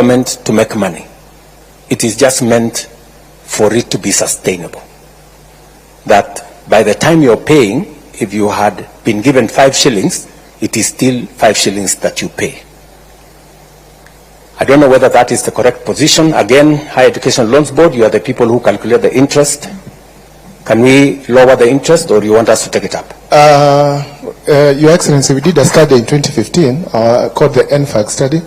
meant to make money. It is just meant for it to be sustainable. That by the time you're paying, if you had been given 5 shillings, it is still 5 shillings that you pay. I don't know whether that is the correct position. Again, Higher Education Loans Board, you are the people who calculate the interest. Can we lower the interest, or you want us to take it up? Your Excellency, we did a study in 2015 called the NFAC study.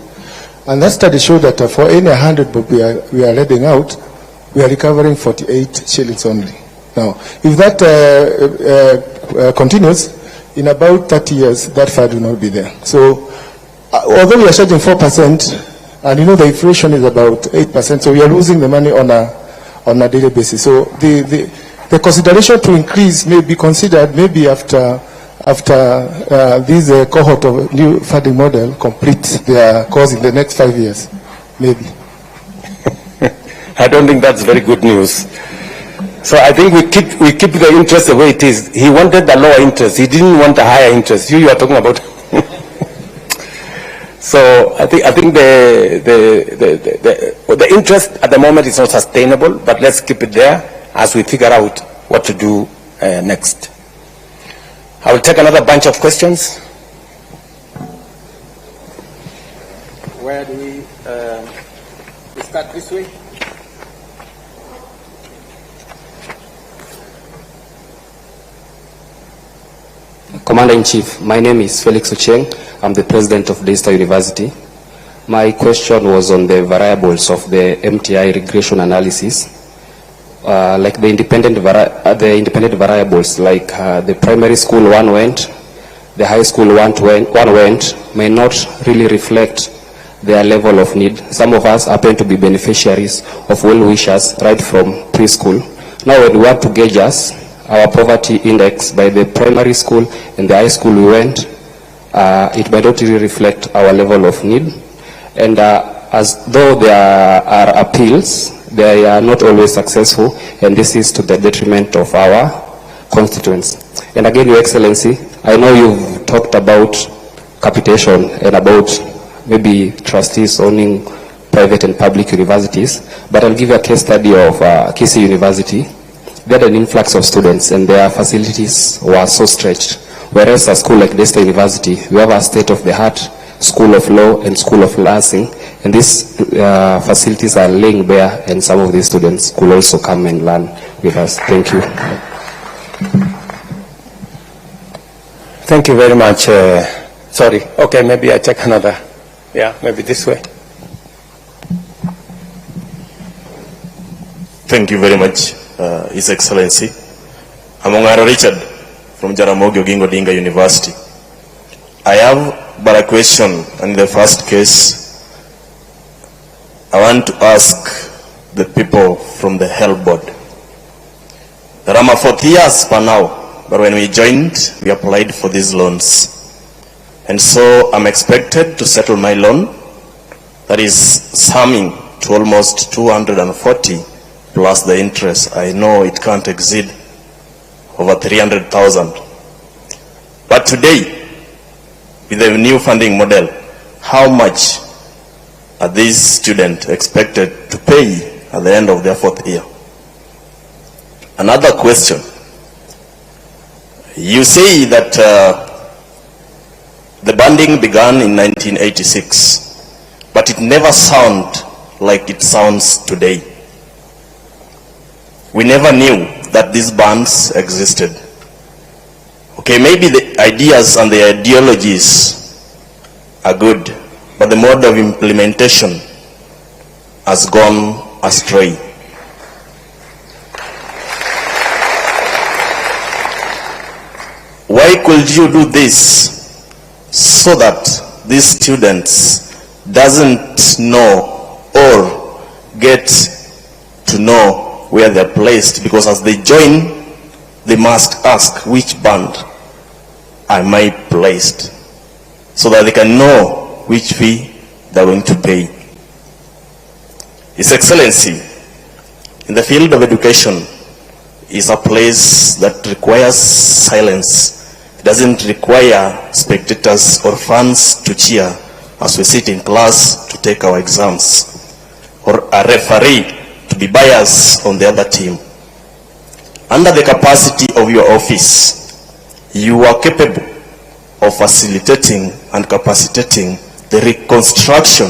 And that study showed that for any 100 bob we are lending out, we are recovering 48 shillings only. Now, if that continues, in about 30 years, that fund will not be there. So, although we are charging 4%, and you know the inflation is about 8%, so we are losing the money on a daily basis. So, the consideration to increase may be considered maybe after this cohort of new funding model complete their course in the next 5 years, maybe. I don't think that's very good news. So I think we keep the interest the way it is. He wanted the lower interest. He didn't want a higher interest. You are talking about. So I think the interest at the moment is not sustainable. But let's keep it there as we figure out what to do next. I will take another bunch of questions. Where do we start this way? Commander-in-Chief, my name is Felix Ocheng. I'm the president of Daystar University. My question was on the variables of the MTI regression analysis. Like the independent variables, like the primary school one went, the high school one went, may not really reflect their level of need. Some of us happen to be beneficiaries of well-wishers right from preschool. Now when we want to gauge our poverty index by the primary school and the high school we went, it might not really reflect our level of need. And as though there are appeals, they are not always successful, and this is to the detriment of our constituents. And again, Your Excellency, I know you've talked about capitation and about maybe trustees owning private and public universities, but I'll give you a case study of Kisii University. They had an influx of students and their facilities were so stretched. Whereas a school like Daystar University, we have a state-of-the-art School of Law and School of Nursing, and these facilities are laying bare, and some of these students could also come and learn with us. Thank you. Thank you very much. Sorry. Okay, maybe I take another. Yeah, maybe this way. Thank you very much, His Excellency. I'm Ongaro Richard from Jaramogi Oginga Odinga University. I have but a question. In the first case, I want to ask the people from the health board. There are 40 years per now, but when we joined, we applied for these loans. And so I'm expected to settle my loan, that is summing to almost 240 plus the interest. I know it can't exceed over 300,000. But today, with the new funding model, how much are these students expected to pay at the end of their 4th year? Another question. You say that the banding began in 1986, but it never sounded like it sounds today. We never knew that these bands existed. Okay, maybe the ideas and the ideologies are good, but the mode of implementation has gone astray. Why could you do this so that these students doesn't know or get to know where they're placed? Because as they join, they must ask, which band am I placed? So that they can know which fee they're going to pay. His Excellency, in the field of education is a place that requires silence. It doesn't require spectators or fans to cheer as we sit in class to take our exams, or a referee to be biased on the other team. Under the capacity of your office, you are capable of facilitating and capacitating the reconstruction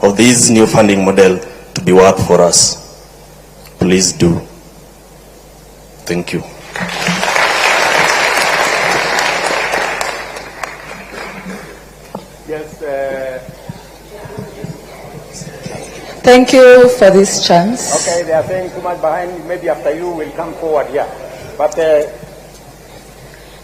of this new funding model to be work for us. Please do. Thank you. Thank you for this chance. Okay, they are saying too much behind. Maybe after you will come forward here. But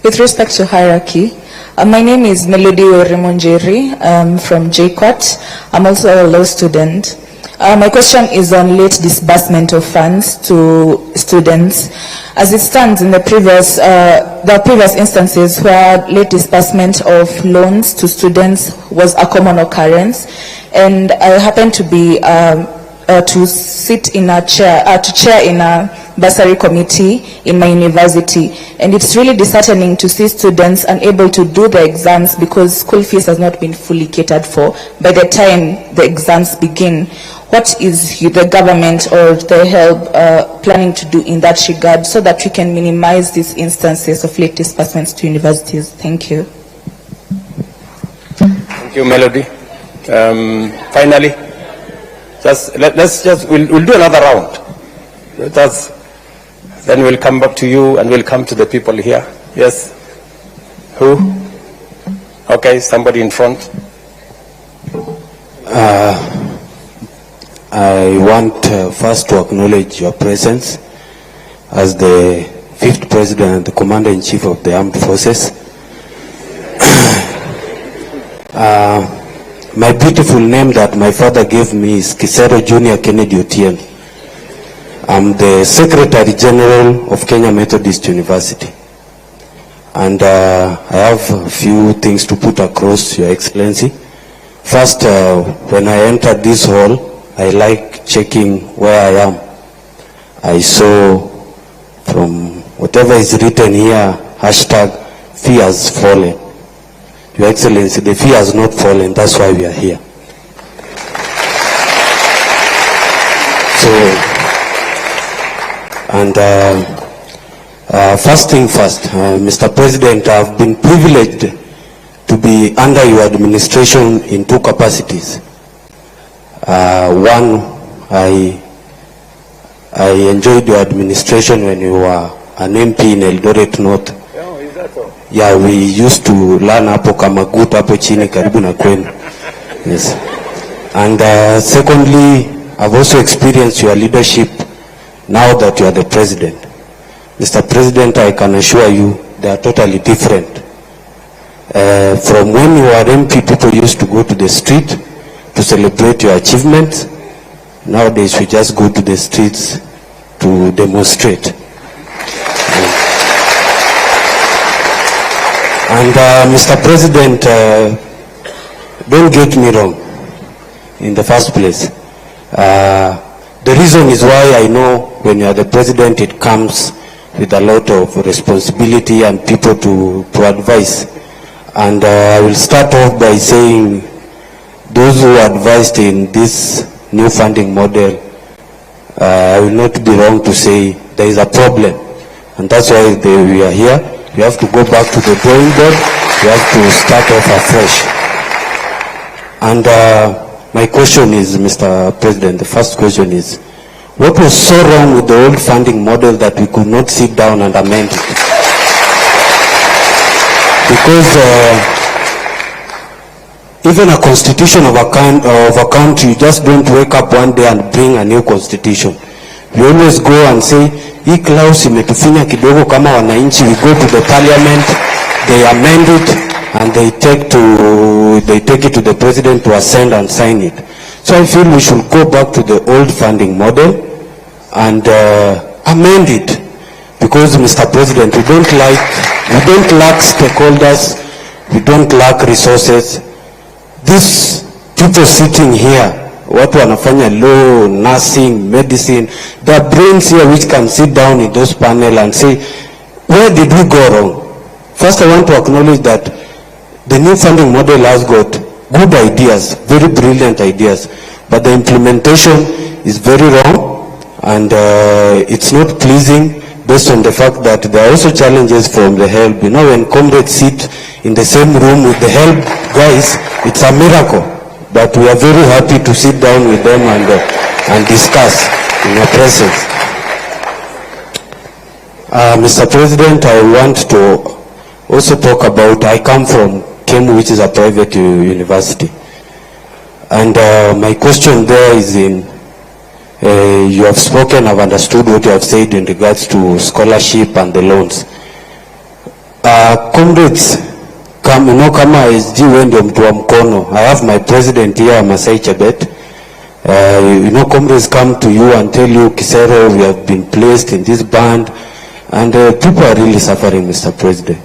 with respect to hierarchy, my name is Melody Orimonjeri. I'm from JQuat. I'm also a law student. My question is on late disbursement of funds to students. As it stands in the previous instances where late disbursement of loans to students was a common occurrence, and I happen to be to sit in a chair, to chair in a bursary committee in my university, and it's really disheartening to see students unable to do the exams because school fees has not been fully catered for by the time the exams begin. What is the government or the help planning to do in that regard so that we can minimize these instances of late disbursements to universities? Thank you. thank you, Melody. Finally, we'll do another round. Then we'll come back to you and we'll come to the people here. Yes? Who? Okay, somebody in front. I want first to acknowledge your presence as the 5th President and the Commander-in-Chief of the Armed Forces. My beautiful name that my father gave me is Kisero Junior Kennedy Otieno. I'm the Secretary General of Kenya Methodist University. And I have a few things to put across, Your Excellency. First, when I entered this hall, I like checking where I am. I saw from whatever is written here, hashtag fee has fallen. Your Excellency, the fee has not fallen, that's why we are here. So, and first thing first, Mr. President, I've been privileged to be under your administration in 2 capacities. One, I enjoyed your administration when you were an MP in Eldoret North. Oh, is that so? Yeah, we used to learn hapo Kamagut hapo chini karibu na kwenu. Yes. And secondly, I've also experienced your leadership now that you are the President. Mr. President, I can assure you they are totally different. From when you were MP, people used to go to the street to celebrate your achievements. Nowadays, we just go to the streets to demonstrate. And Mr. President, don't get me wrong in the first place. The reason is why I know when you are the President, it comes with a lot of responsibility and people to advise. And I will start off by saying those who advised in this new funding model, I will not be wrong to say there is a problem. And that's why we are here. We have to go back to the drawing board. We have to start off afresh. And my question is, Mr. President, the first question is, what was so wrong with the old funding model that we could not sit down and amend it? Because even a constitution of a country, you just don't wake up one day and bring a new constitution. We always go and say, hii clause imetufinya kidogo kama wananchi. We go to the parliament, they amend it, and they take it to the president to ascend and sign it. So I feel we should go back to the old funding model and amend it. Because, Mr. President, we don't lack stakeholders, we don't lack resources. These people sitting here, watu wanafanya law, nursing, medicine, there are brains here which can sit down in those panel and say, where did we go wrong? First, I want to acknowledge that the new funding model has got good ideas, very brilliant ideas, but the implementation is very wrong, and it's not pleasing based on the fact that there are also challenges from the HELB. You know, when comrades sit in the same room with the HELB guys, it's a miracle. But we are very happy to sit down with them and discuss in your presence. Mr. President, I want to also talk about, I come from Kemu, which is a private university. And my question there is in, you have spoken, I've understood what you have said in regards to scholarship and the loans. Comrades, kama SG wende mtu wa mkono. I have my president here, Masai Chebet. You know, comrades come to you and tell you, Kisero, we have been placed in this band. And people are really suffering, Mr. President.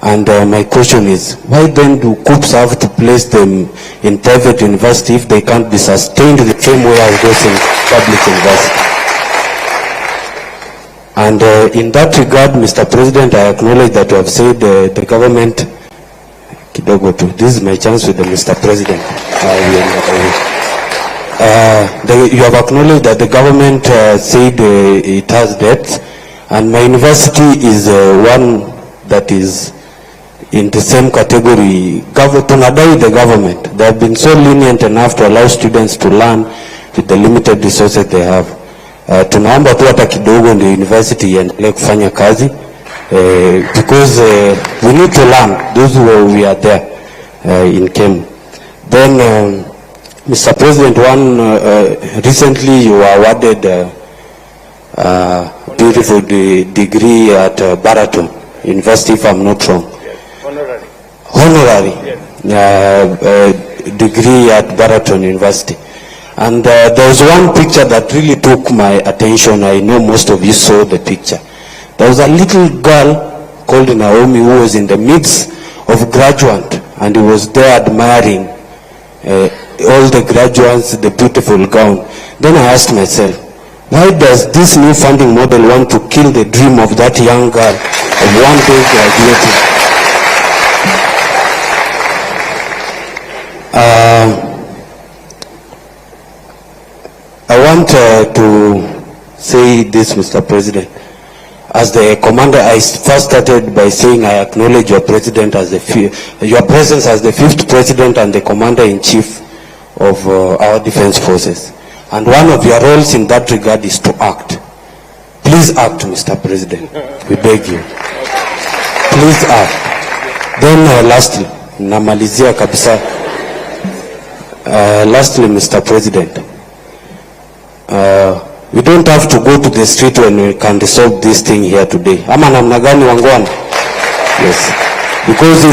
And my question is, why then do COOPs have to place them in private university if they can't be sustained the same way as those in public university? And in that regard, Mr. President, I acknowledge that you have said the government, this is my chance with the Mr. President. You have acknowledged that the government said it has debts, and my university is one that is in the same category. Tunadai the government. They have been so lenient enough to allow students to learn with the limited resources they have. Tunaomba tu hata kidogo ndio university iendelee kufanya kazi, because we need to learn, those who we are there in Kemu. Then, Mr. President, recently you were awarded beautiful degree at Baraton University, if I'm not wrong. Yes, honorary. Honorary. Yes. Degree at Baraton University. And there was one picture that really took my attention. I know most of you saw the picture. There was a little girl called Naomi who was in the midst of graduates, and he was there admiring all the graduates, the beautiful gown. Then I asked myself, why does this new funding model want to kill the dream of that young girl of one day graduating? I want to say this, Mr. President. As the commander, I first started by saying I acknowledge your president as your presence as the 5th president and the commander-in-chief of our defense forces. And one of your roles in that regard is to act. Please act, Mr. President. We beg you. Please act. Then lastly, namalizia kabisa. Lastly, Mr. President, we don't have to go to the street when we can resolve this thing here today. Ama namna gani wangwana? Yes. Because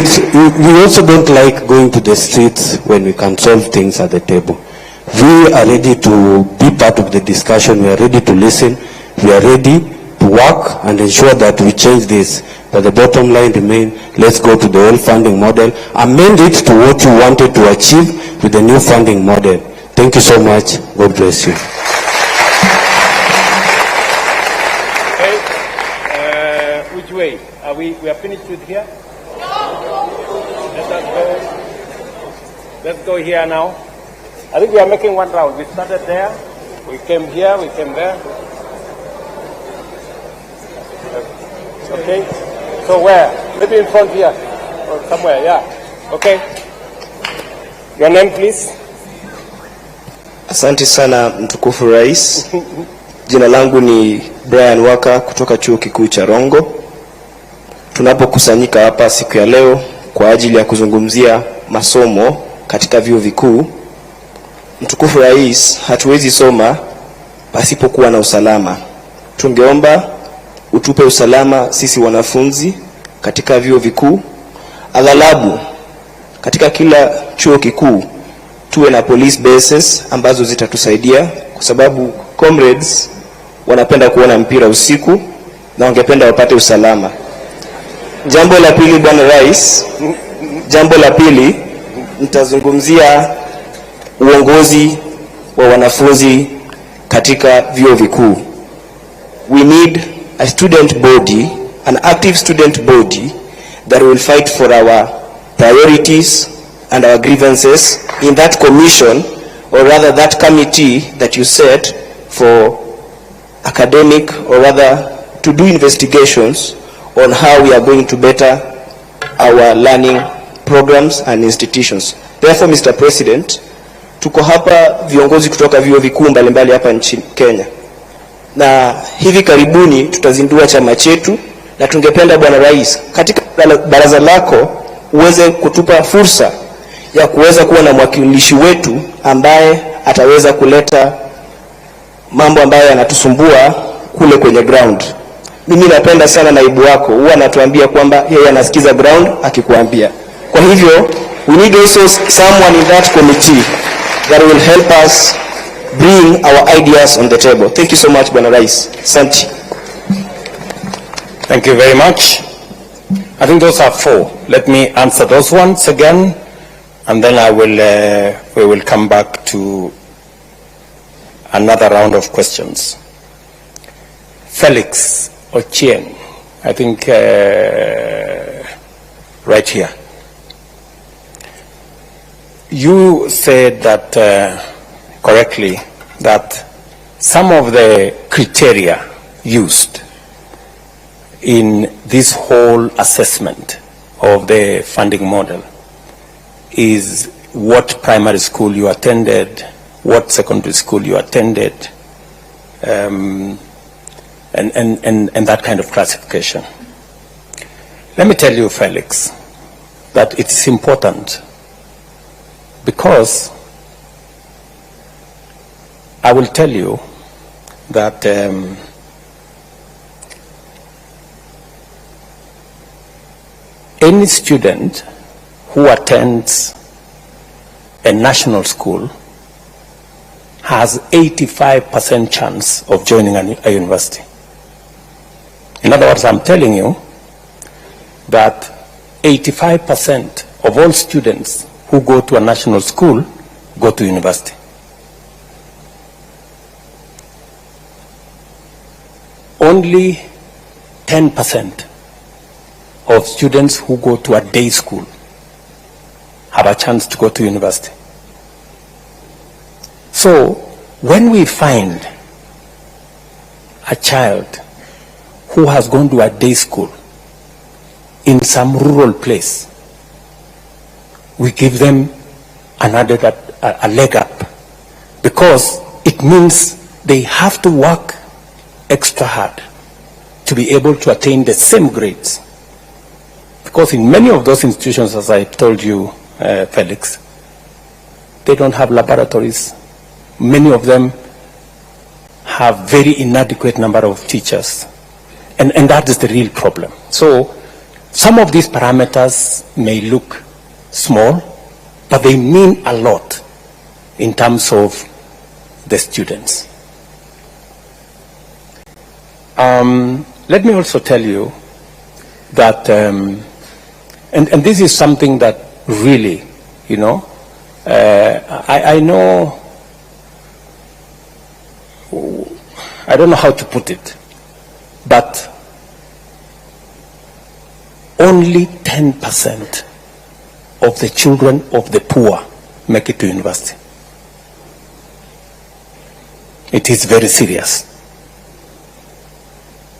we also don't like going to the streets when we can solve things at the table. We are ready to be part of the discussion. We are ready to listen. We are ready to work and ensure that we change this. But the bottom line remains, let's go to the old funding model. Amend it to what you wanted to achieve with the new funding model. Thank you so much. God bless you. Which way? We are finished with here? Let's go here now. I think we are making one round. We started there, we came here, we came there. Okay, so where? Maybe in front here, or somewhere, yeah. Okay. Your name, please. Asante sana mtukufu Rais. Jina langu ni Brian Waka kutoka Chuo Kikuu cha Rongo. Tunapokusanyika hapa siku ya leo kwa ajili ya kuzungumzia masomo katika vyuo vikuu, mtukufu Rais, hatuwezi soma pasipokuwa na usalama. Tungeomba utupe usalama sisi wanafunzi katika vyuo vikuu. Aghalabu katika kila chuo kikuu tuwe na police bases ambazo zitatusaidia, kwa sababu comrades wanapenda kuona mpira usiku na wangependa wapate usalama. Jambo la pili, Bwana Rais, jambo la pili nitazungumzia uongozi wa wanafunzi katika vyuo vikuu. We need a student body, an active student body that will fight for our priorities, and our grievances in that commission, or rather that committee that you set for academic, or rather to do investigations on how we are going to better our learning programs and institutions. Therefore, Mr. President, tuko hapa viongozi kutoka vyuo vikuu mbalimbali hapa nchini Kenya, na hivi karibuni tutazindua chama chetu, na tungependa Bwana Rais, katika baraza lako uweze kutupa fursa ya kuweza kuwa na mwakilishi wetu ambaye ataweza kuleta mambo ambayo yanatusumbua kule kwenye ground. Mimi napenda sana naibu wako, huwa anatuambia kwamba yeye anasikiza ground akikuambia. Kwa hivyo, we need also someone in that committee that will help us bring our ideas on the table. Thank you so much, Bwana Rais. Asante. Thank you very much. I think those are 4. Let me answer those ones again, and then we will come back to another round of questions. Felix Ochieng, I think right here. You said that correctly that some of the criteria used in this whole assessment of the funding model is what primary school you attended, what secondary school you attended, and that kind of classification. Let me tell you, Felix, that it's important, because I will tell you that any student who attends a national school has 85% chance of joining a university. In other words, I'm telling you that 85% of all students who go to a national school go to university. Only 10% of students who go to a day school have a chance to go to university. So when we find a child who has gone to a day school in some rural place, we give them a leg up, because it means they have to work extra hard to be able to attain the same grades. Because in many of those institutions, as I told you, Felix, they don't have laboratories. Many of them have very inadequate number of teachers. And that is the real problem. So some of these parameters may look small, but they mean a lot in terms of the students. Let me also tell you that, and this is something that really, you know, I know, I don't know how to put it, but only 10% of the children of the poor make it to university. It is very serious.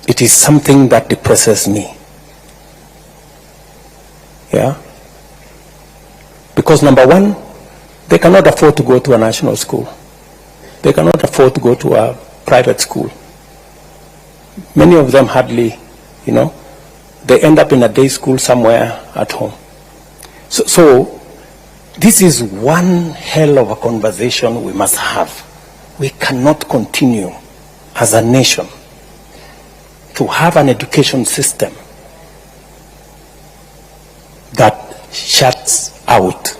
It is something that depresses me. Yeah? Because number one, they cannot afford to go to a national school. They cannot afford to go to a private school. Many of them hardly, you know, they end up in a day school somewhere at home. So this is one hell of a conversation we must have. We cannot continue as a nation to have an education system that shuts out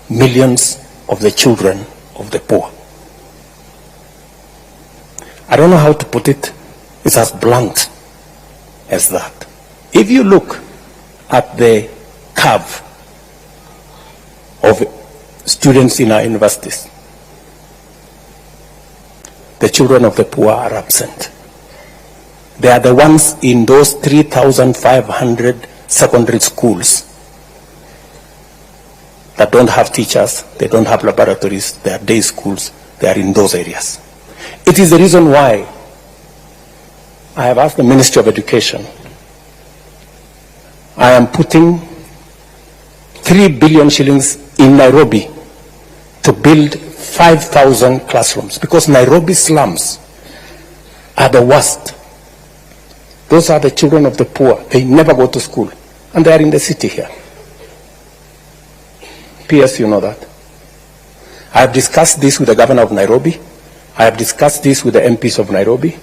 millions of the children of the poor. I don't know how to put it. It's as blunt as that. If you look at the curve of students in our universities, the children of the poor are absent. They are the ones in those 3,500 secondary schools that don't have teachers, they don't have laboratories, they are day schools, they are in those areas. It is the reason why I have asked the Ministry of Education. I am putting 3 billion shillings in Nairobi to build 5,000 classrooms, because Nairobi slums are the worst. Those are the children of the poor. They never go to school, and they are in the city here. P.S., you know that. I have discussed this with the governor of Nairobi. I have discussed this with the MPs of Nairobi.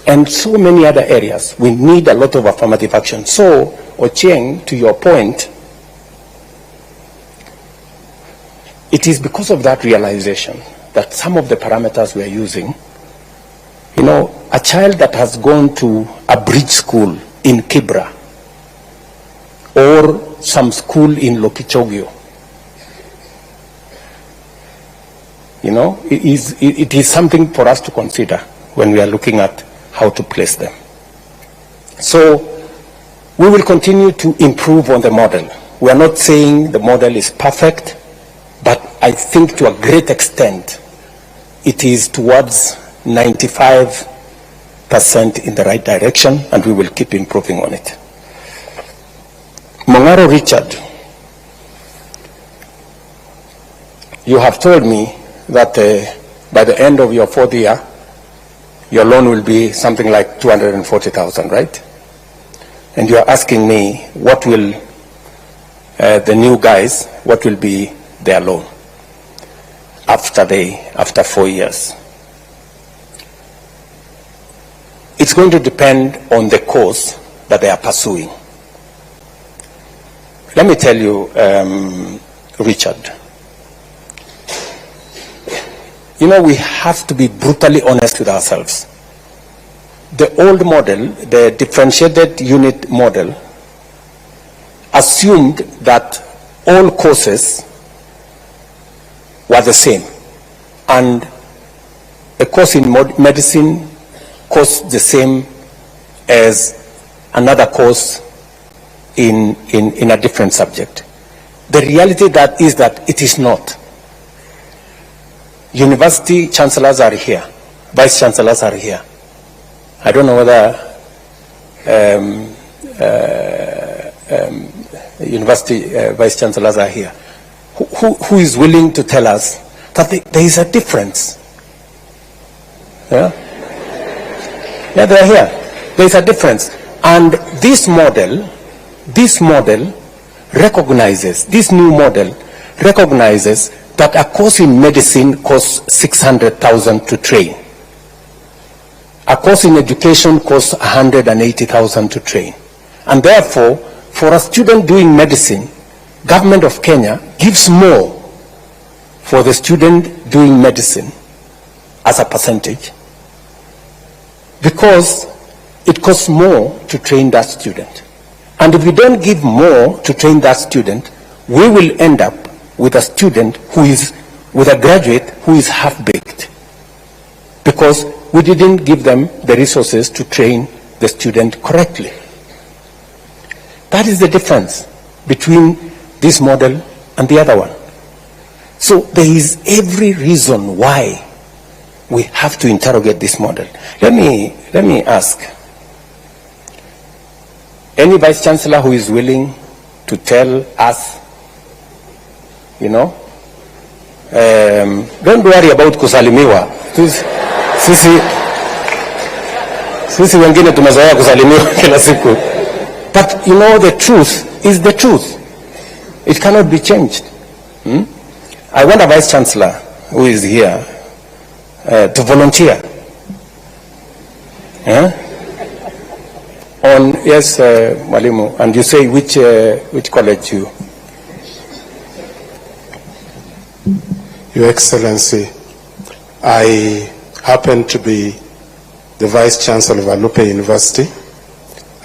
And so many other areas. We need a lot of affirmative action. So, Ochieng, to your point, it is because of that realization that some of the parameters we are using, you know, a child that has gone to a bridge school in Kibra or some school in Lokichogio, you know, it is something for us to consider when we are looking at how to place them. So we will continue to improve on the model. We are not saying the model is perfect, but I think to a great extent it is towards 95% in the right direction, and we will keep improving on it. Mongaro Richard, you have told me that by the end of your 4th year, your loan will be something like 240,000, right? And you are asking me, what will the new guys, what will be their loan after 4 years? It's going to depend on the course that they are pursuing. Let me tell you, Richard, you know, we have to be brutally honest with ourselves. The old model, the differentiated unit model, assumed that all courses were the same, and a course in medicine costs the same as another course in a different subject. The reality that is that it is not. University chancellors are here, vice chancellors are here. I don't know whether university vice chancellors are here. Who is willing to tell us that there is a difference? Yeah? Yeah, they are here. There is a difference. And this model recognizes, this new model recognizes that a course in medicine costs 600,000 to train. A course in education costs 180,000 to train. And therefore, for a student doing medicine, Government of Kenya gives more for the student doing medicine as a percentage, because it costs more to train that student. And if we don't give more to train that student, we will end up with a student who is, with a graduate who is half-baked, because we didn't give them the resources to train the student correctly. That is the difference between this model and the other one. So there is every reason why we have to interrogate this model. Let me ask, any vice chancellor who is willing to tell us, you know, don't worry about kusalimiwa. Sisi wengine tumezoea kusalimiwa kila siku. But you know, the truth is the truth. It cannot be changed. I want a vice chancellor who is here to volunteer. On, yes, Mwalimu, and you say which college you? Your Excellency, I happen to be the Vice Chancellor of Alupe University,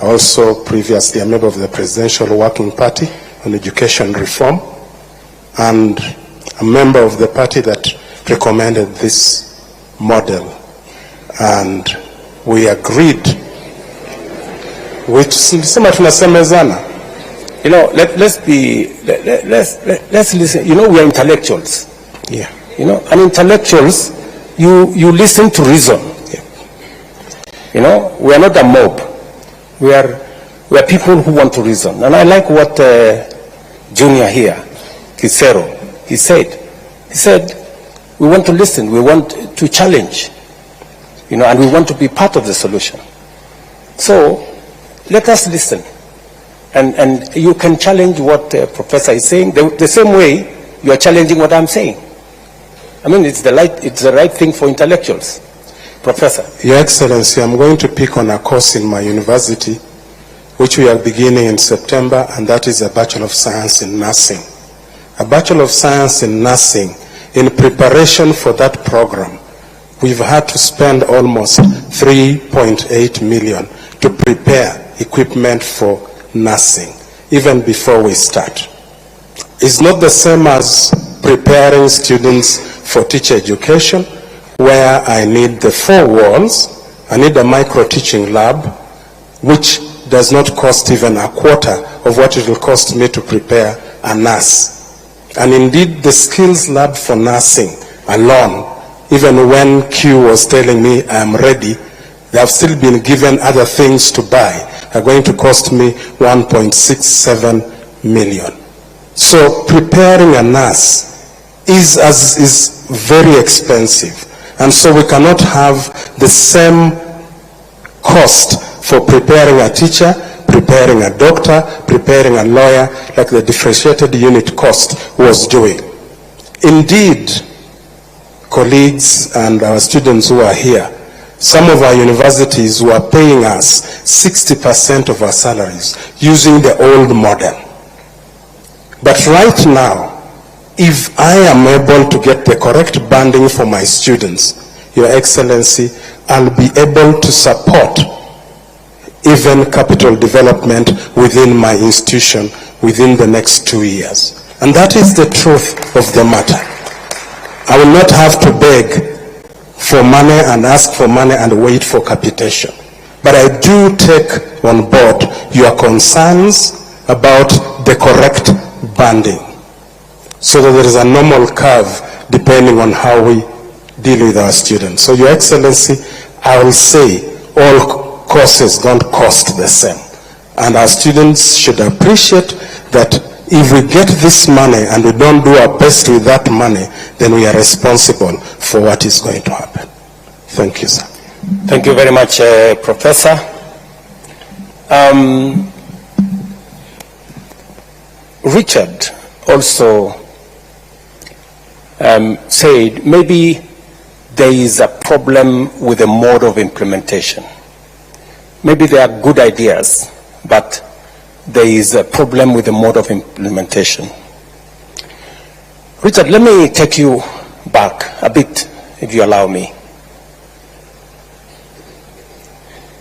also previously a member of the Presidential Working Party on Education Reform, and a member of the party that recommended this model. And we agreed, which tunasemezana, You know, let's listen. You know, we are intellectuals. Yeah. You know, and intellectuals, you listen to reason. Yeah. You know, we are not a mob. We are people who want to reason. And I like what Junior here, Kisero, he said. He said, we want to listen. We want to challenge. You know, and we want to be part of the solution. So let us listen. And you can challenge what the professor is saying the same way you are challenging what I'm saying. I mean, it's the right thing for intellectuals. Professor. Your Excellency, I'm going to pick on a course in my university, which we are beginning in September, and that is a Bachelor of Science in Nursing. A Bachelor of Science in Nursing. In preparation for that program, we've had to spend almost 3.8 million to prepare equipment for nursing, even before we start. It's not the same as preparing students for teacher education, where I need the 4 walls, I need a micro-teaching lab, which does not cost even a quarter of what it will cost me to prepare a nurse. And indeed, the skills lab for nursing alone, even when Q was telling me I'm ready, they have still been given other things to buy, are going to cost me 1.67 million. So preparing a nurse is very expensive. And so we cannot have the same cost for preparing a teacher, preparing a doctor, preparing a lawyer, like the differentiated unit cost was doing. Indeed, colleagues and our students who are here, some of our universities were paying us 60% of our salaries using the old model. But right now, if I am able to get the correct banding for my students, Your Excellency, I'll be able to support even capital development within my institution within the next 2 years. And that is the truth of the matter. I will not have to beg for money and ask for money and wait for capitation. But I do take on board your concerns about the correct banding, so that there is a normal curve depending on how we deal with our students. So, Your Excellency, I will say all courses don't cost the same. And our students should appreciate that if we get this money and we don't do our best with that money, then we are responsible for what is going to happen. Thank you, sir. Thank you very much, Professor. Richard also said maybe there is a problem with the mode of implementation. Maybe there are good ideas, but there is a problem with the mode of implementation. Richard, let me take you back a bit, if you allow me.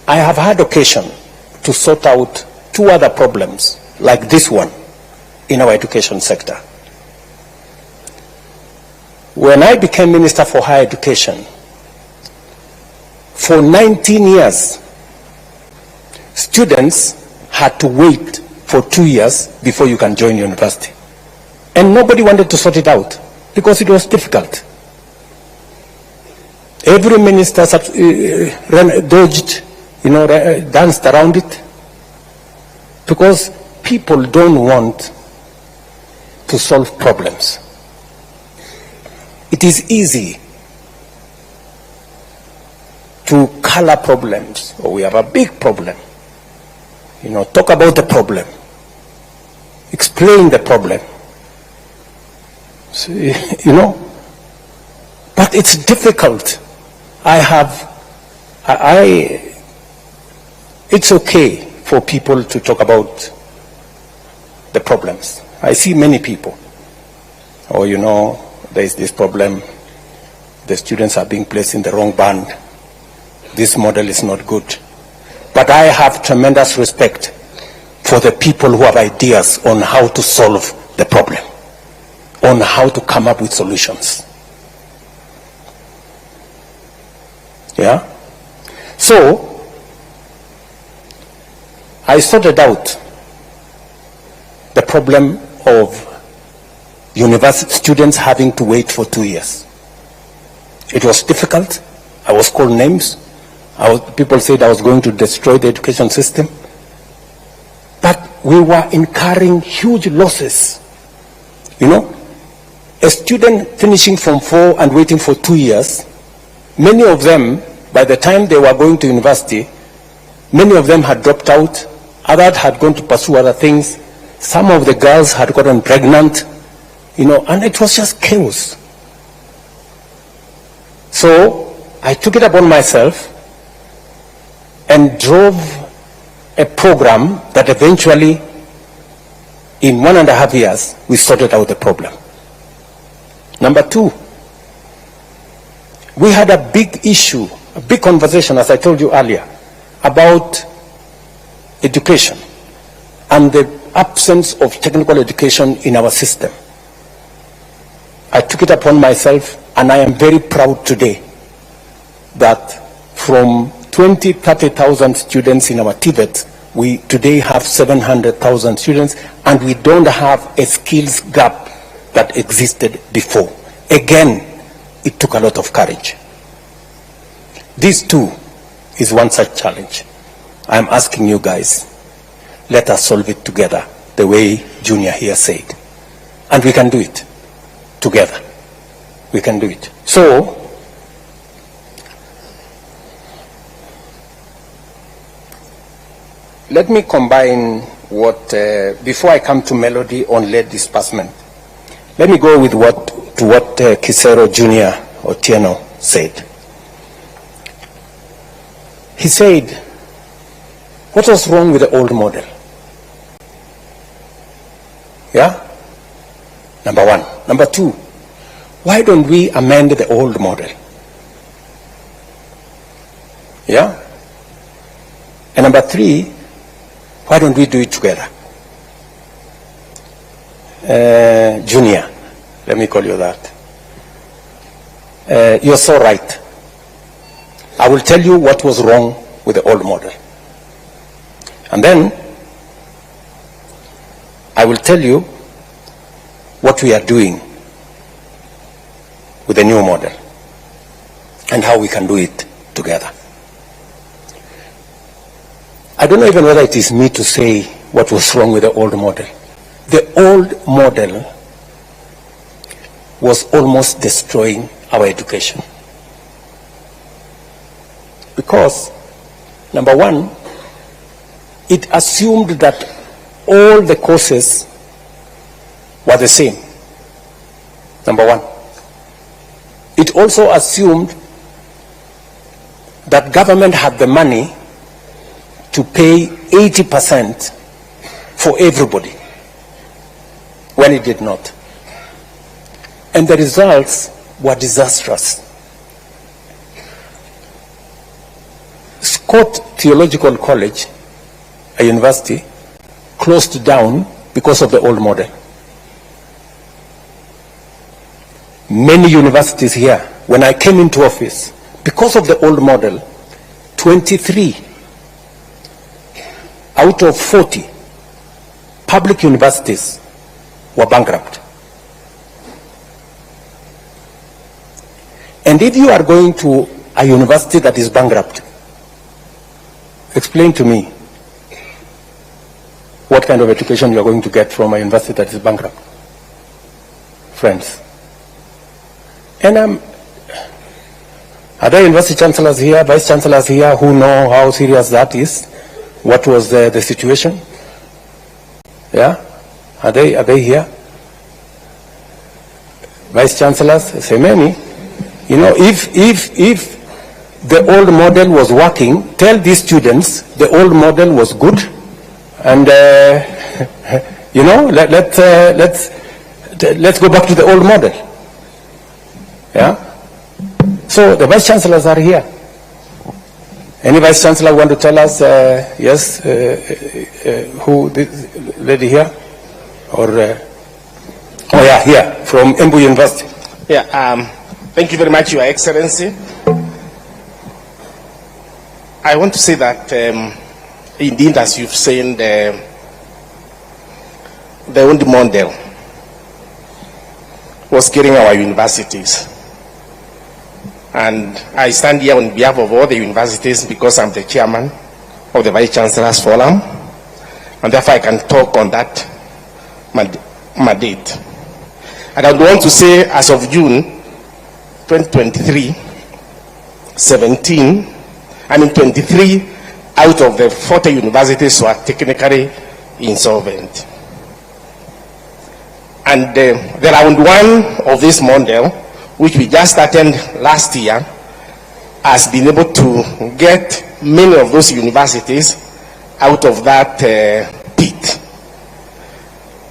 I have had occasion to sort out 2 other problems like this one in our education sector. When I became Minister for Higher Education, for 19 years, students had to wait for 2 years before you can join university. And nobody wanted to sort it out because it was difficult. Every minister dodged, danced around it, because people don't want to solve problems. It is easy to color problems. Oh, we have a big problem. Talk about the problem. Explain the problem. So, but it's difficult. It's okay for people to talk about the problems. I see many people. There is this problem. The students are being placed in the wrong band. This model is not good. But I have tremendous respect for the people who have ideas on how to solve the problem, on how to come up with solutions. Yeah? So, I sorted out the problem of university students having to wait for 2 years. It was difficult. I was called names. People said I was going to destroy the education system. But we were incurring huge losses. You know, a student finishing Form 4 and waiting for 2 years, many of them, by the time they were going to university, many of them had dropped out, others had gone to pursue other things, some of the girls had gotten pregnant, you know, and it was just chaos. So I took it upon myself and drove a program that eventually, in 1.5 years, we sorted out the problem. Number two, we had a big issue, a big conversation, as I told you earlier, about education and the absence of technical education in our system. I took it upon myself, and I am very proud today that from 30,000 students in our TVET, we today have 700,000 students, and we don't have a skills gap that existed before. Again, it took a lot of courage. This too is one such challenge. I'm asking you guys, let us solve it together, the way Junior here said. And we can do it together. We can do it. So, let me combine what, before I come to Melody on late disbursement, let me go with what Kisero Junior Otieno said. He said, what was wrong with the old model? Yeah? Number one. Number two, why don't we amend the old model? Yeah? And number three, why don't we do it together? Junior, let me call you that. You're so right. I will tell you what was wrong with the old model. And then I will tell you what we are doing with the new model and how we can do it together. I don't know even whether it is me to say what was wrong with the old model. The old model was almost destroying our education. Because, number one, it assumed that all the courses were the same. Number one. It also assumed that government had the money to pay 80% for everybody, when it did not. And the results were disastrous. Scott Theological College, a university, closed down because of the old model. Many universities here, when I came into office, because of the old model, 23 out of 40 public universities were bankrupt. And if you are going to a university that is bankrupt, explain to me what kind of education you are going to get from a university that is bankrupt. Friends. And are there university chancellors here, vice chancellors here who know how serious that is? What was the situation? Yeah? Are they here? Vice chancellors, say many. You know, if the old model was working, tell these students the old model was good, and you know, let's go back to the old model. Yeah. So the vice chancellors are here. Any vice chancellor want to tell us? Yes. Who? This lady here, or? Oh yeah, here from Embu University. Yeah. Thank you very much, Your Excellency. I want to say that, indeed, as you've said, the old model was killing our universities. And I stand here on behalf of all the universities because I'm the chairman of the Vice Chancellor's Forum, and therefore I can talk on that mandate. And I would want to say, as of June 2023, 23 out of the 40 universities were technically insolvent. And the round one of this model, which we just started last year, has been able to get many of those universities out of that pit.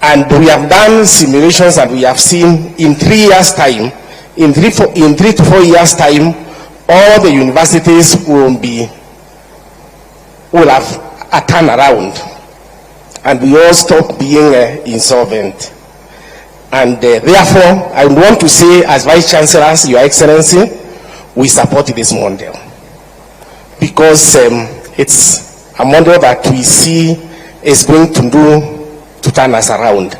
And we have done simulations, and we have seen in 3 years' time, in 3 to 4 years' time, all the universities will have a turnaround, and we all stop being insolvent. And therefore, I want to say, as Vice Chancellors, Your Excellency, we support this model because it's a model that we see is going to turn us around.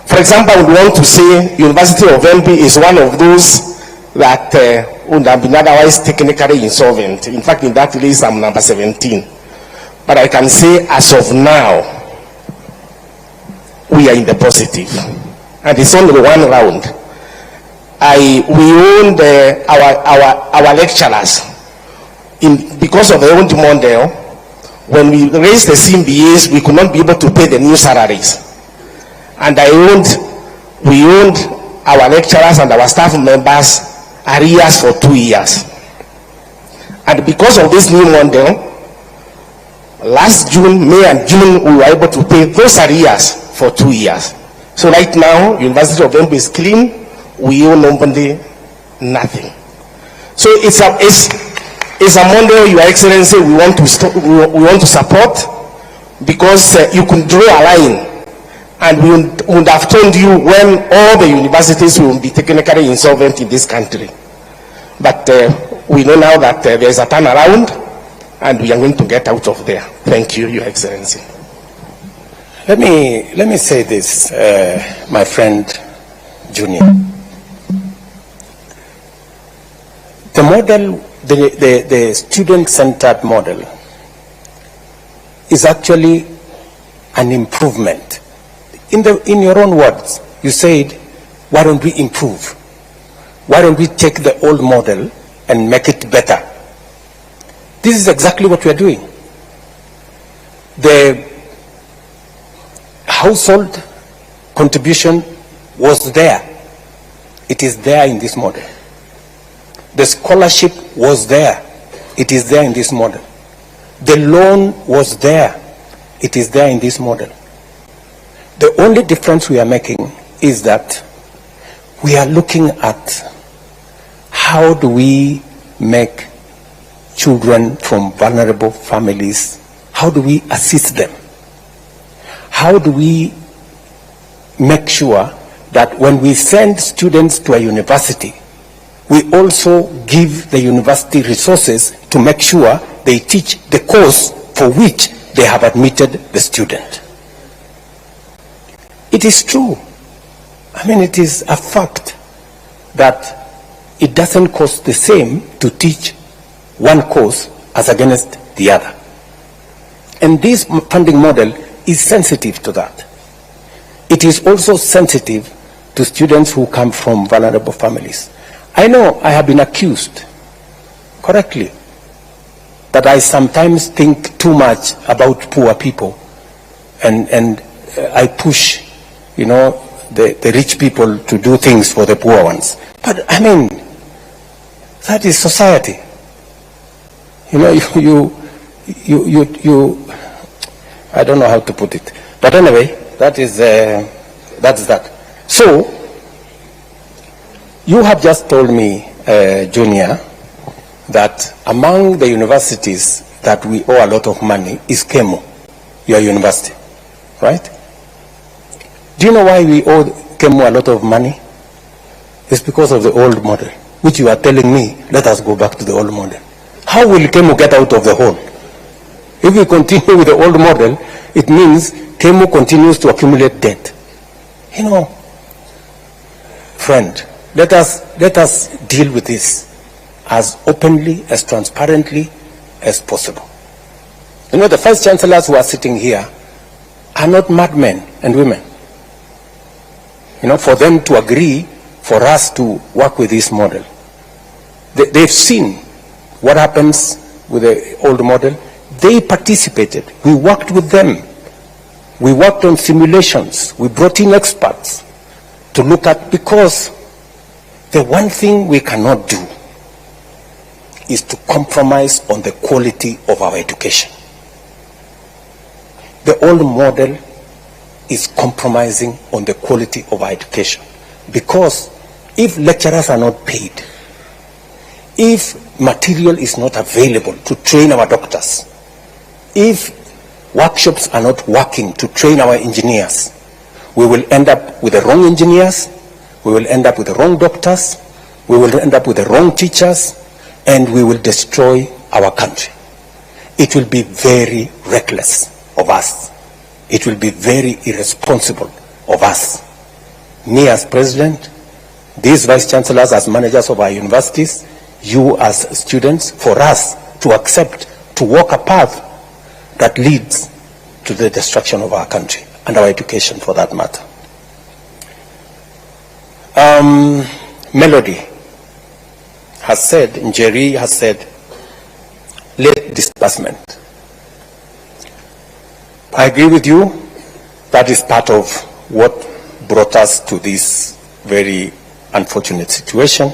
For example, I would want to say University of Embu is one of those that would have been otherwise technically insolvent. In fact, in that list, I'm number 17. But I can say, as of now, we are in the positive. And it's only one round. We owned our lecturers because of the old model. When we raised the CMBAs, we could not be able to pay the new salaries. And we owned our lecturers and our staff members arrears for 2 years. And because of this new model, last June, May and June, we were able to pay those arrears for 2 years. So right now, University of Embu is clean. We owe nobody nothing. So it's a model, Your Excellency, we want to support, because you could draw a line, and we would have told you when all the universities will be technically insolvent in this country. But we know now that there is a turnaround, and we are going to get out of there. Thank you, Your Excellency. Let me say this, my friend Junior. The model, the student-centered model, is actually an improvement. In your own words, you said, why don't we improve? Why don't we take the old model and make it better? This is exactly what we are doing. The household contribution was there. It is there in this model. The scholarship was there. It is there in this model. The loan was there. It is there in this model. The only difference we are making is that we are looking at how do we make children from vulnerable families, how do we assist them? How do we make sure that when we send students to a university, we also give the university resources to make sure they teach the course for which they have admitted the student? It is true. I mean, it is a fact that it doesn't cost the same to teach one course as against the other. And this funding model is sensitive to that. It is also sensitive to students who come from vulnerable families. I know I have been accused, correctly, that I sometimes think too much about poor people, and I push, the rich people to do things for the poor ones. But I mean, that is society. I don't know how to put it. But anyway, that's that. So, you have just told me, Junior, that among the universities that we owe a lot of money is KEMU, your university, right? Do you know why we owe KEMU a lot of money? It's because of the old model, which you are telling me, let us go back to the old model. How will KEMU get out of the hole? If we continue with the old model, it means KEMU continues to accumulate debt. You know, friend, let us deal with this as openly, as transparently as possible. You know, the vice chancellors who are sitting here are not madmen and women. You know, for them to agree for us to work with this model. They've seen what happens with the old model. They participated. We worked with them. We worked on simulations. We brought in experts to look at, because the one thing we cannot do is to compromise on the quality of our education. The old model is compromising on the quality of our education, because if lecturers are not paid, if material is not available to train our doctors, if workshops are not working to train our engineers, we will end up with the wrong engineers, we will end up with the wrong doctors, we will end up with the wrong teachers, and we will destroy our country. It will be very reckless of us. It will be very irresponsible of us. Me as president, these vice chancellors as managers of our universities, you as students, for us to accept to walk a path that leads to the destruction of our country and our education, for that matter. Melody has said, Njeri has said, late disbursement. I agree with you. That is part of what brought us to this very unfortunate situation.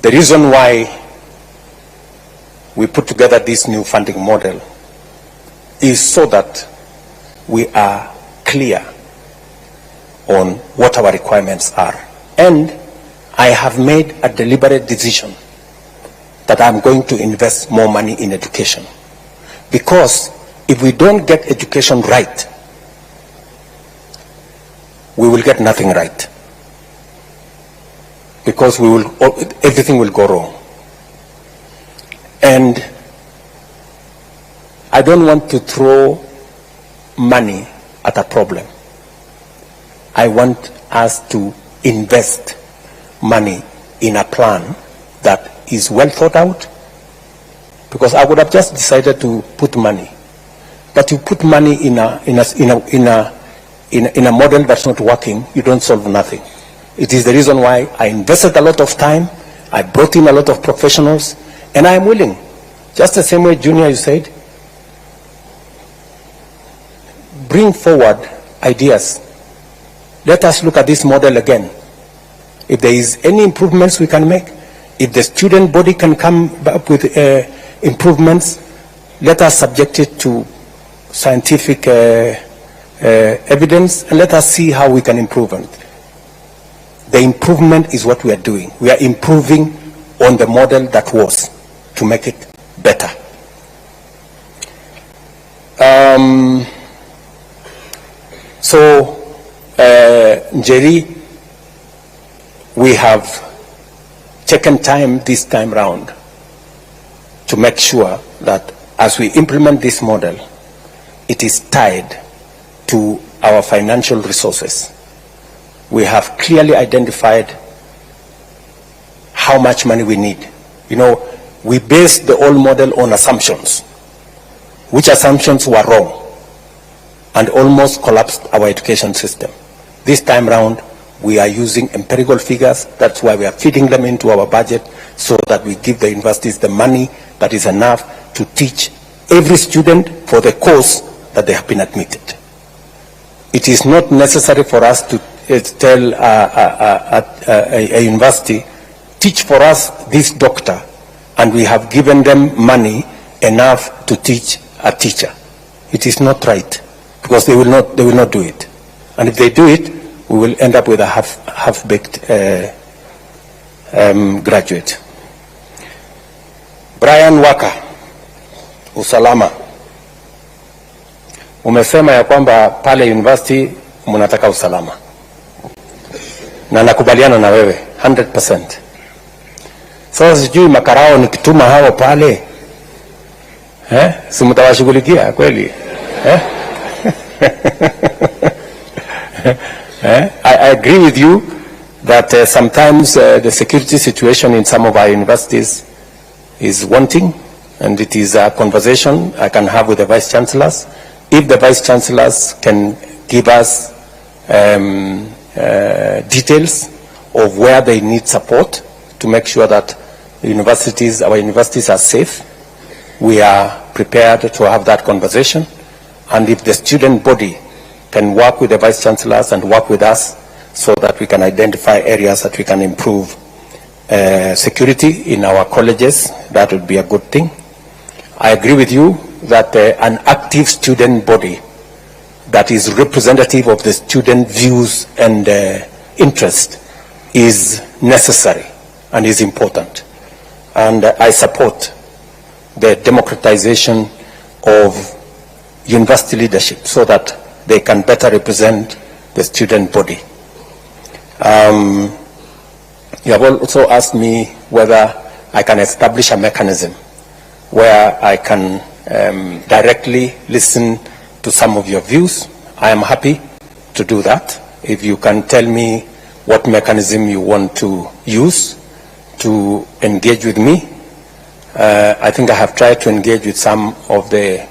The reason why we put together this new funding model is so that we are clear on what our requirements are. And I have made a deliberate decision that I'm going to invest more money in education. Because if we don't get education right, we will get nothing right. Because everything will go wrong. And I don't want to throw money at a problem. I want us to invest money in a plan that is well thought out. Because I would have just decided to put money, but you put money in a model that's not working, you don't solve nothing. It is the reason why I invested a lot of time, I brought in a lot of professionals, and I am willing, just the same way, Junior, you said, bring forward ideas. Let us look at this model again. If there is any improvements we can make, if the student body can come up with improvements, let us subject it to scientific evidence, and let us see how we can improve it. The improvement is what we are doing. We are improving on the model that was, to make it better. Njeri, we have taken time this time round to make sure that as we implement this model, it is tied to our financial resources. We have clearly identified how much money we need. You know, we based the old model on assumptions, which assumptions were wrong and almost collapsed our education system. This time round, we are using empirical figures. That's why we are feeding them into our budget, so that we give the universities the money that is enough to teach every student for the course that they have been admitted. It is not necessary for us to tell a university, teach for us this doctor, and we have given them money enough to teach a teacher. It is not right, because they will not do it. And if they do it, we will end up with a half-baked graduate. Brian Waka, usalama. Umesema ya kwamba pale university mnataka usalama. Na nakubaliana na wewe 100%. Sasa sijui makarao nikituma hao pale, si mtawashughulikia kweli? I agree with you that sometimes the security situation in some of our universities is wanting, and it is a conversation I can have with the Vice Chancellors. If the Vice Chancellors can give us details of where they need support to make sure that our universities are safe, we are prepared to have that conversation. And if the student body can work with the Vice Chancellors and work with us so that we can identify areas that we can improve security in our colleges, that would be a good thing. I agree with you that an active student body that is representative of the student views and interest is necessary and is important. And I support the democratization of university leadership so that they can better represent the student body. You have also asked me whether I can establish a mechanism where I can directly listen to some of your views. I am happy to do that. If you can tell me what mechanism you want to use to engage with me. I think I have tried to engage with some of the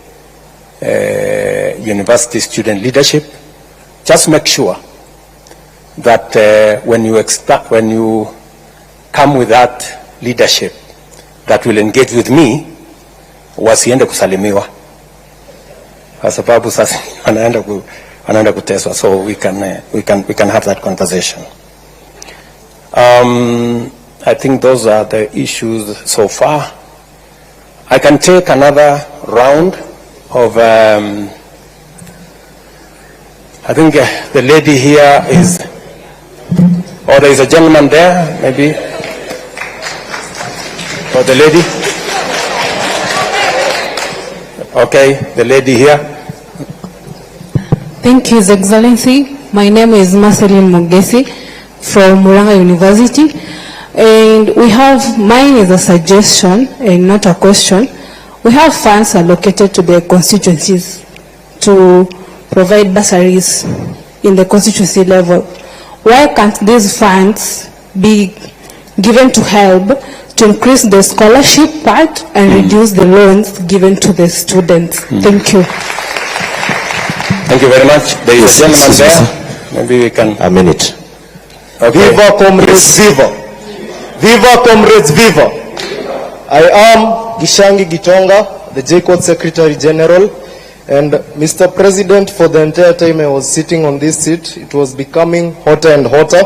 university student leadership. Just make sure that when you come with that leadership that will engage with me, wasiende kusalimiwa kwa sababu sasa wanaenda kuteswa, so we can have that conversation. I think those are the issues so far. I can take another round of I think the lady here is, or there is a gentleman there maybe, or the lady. Okay, the lady here. Thank you, His Excellency. My name is Marceline Mugesi from Muranga University. And mine is a suggestion and not a question. We have funds allocated to the constituencies to provide bursaries in the constituency level. Why can't these funds be given to help to increase the scholarship part and reduce the loans given to the students? Thank you. Thank you very much. There is a gentleman there. Maybe we can... A minute. Okay. Viva comrades, viva. Viva comrades, viva. I am Gishangi Gitonga, the JCOT Secretary General. And Mr. President, for the entire time I was sitting on this seat, it was becoming hotter and hotter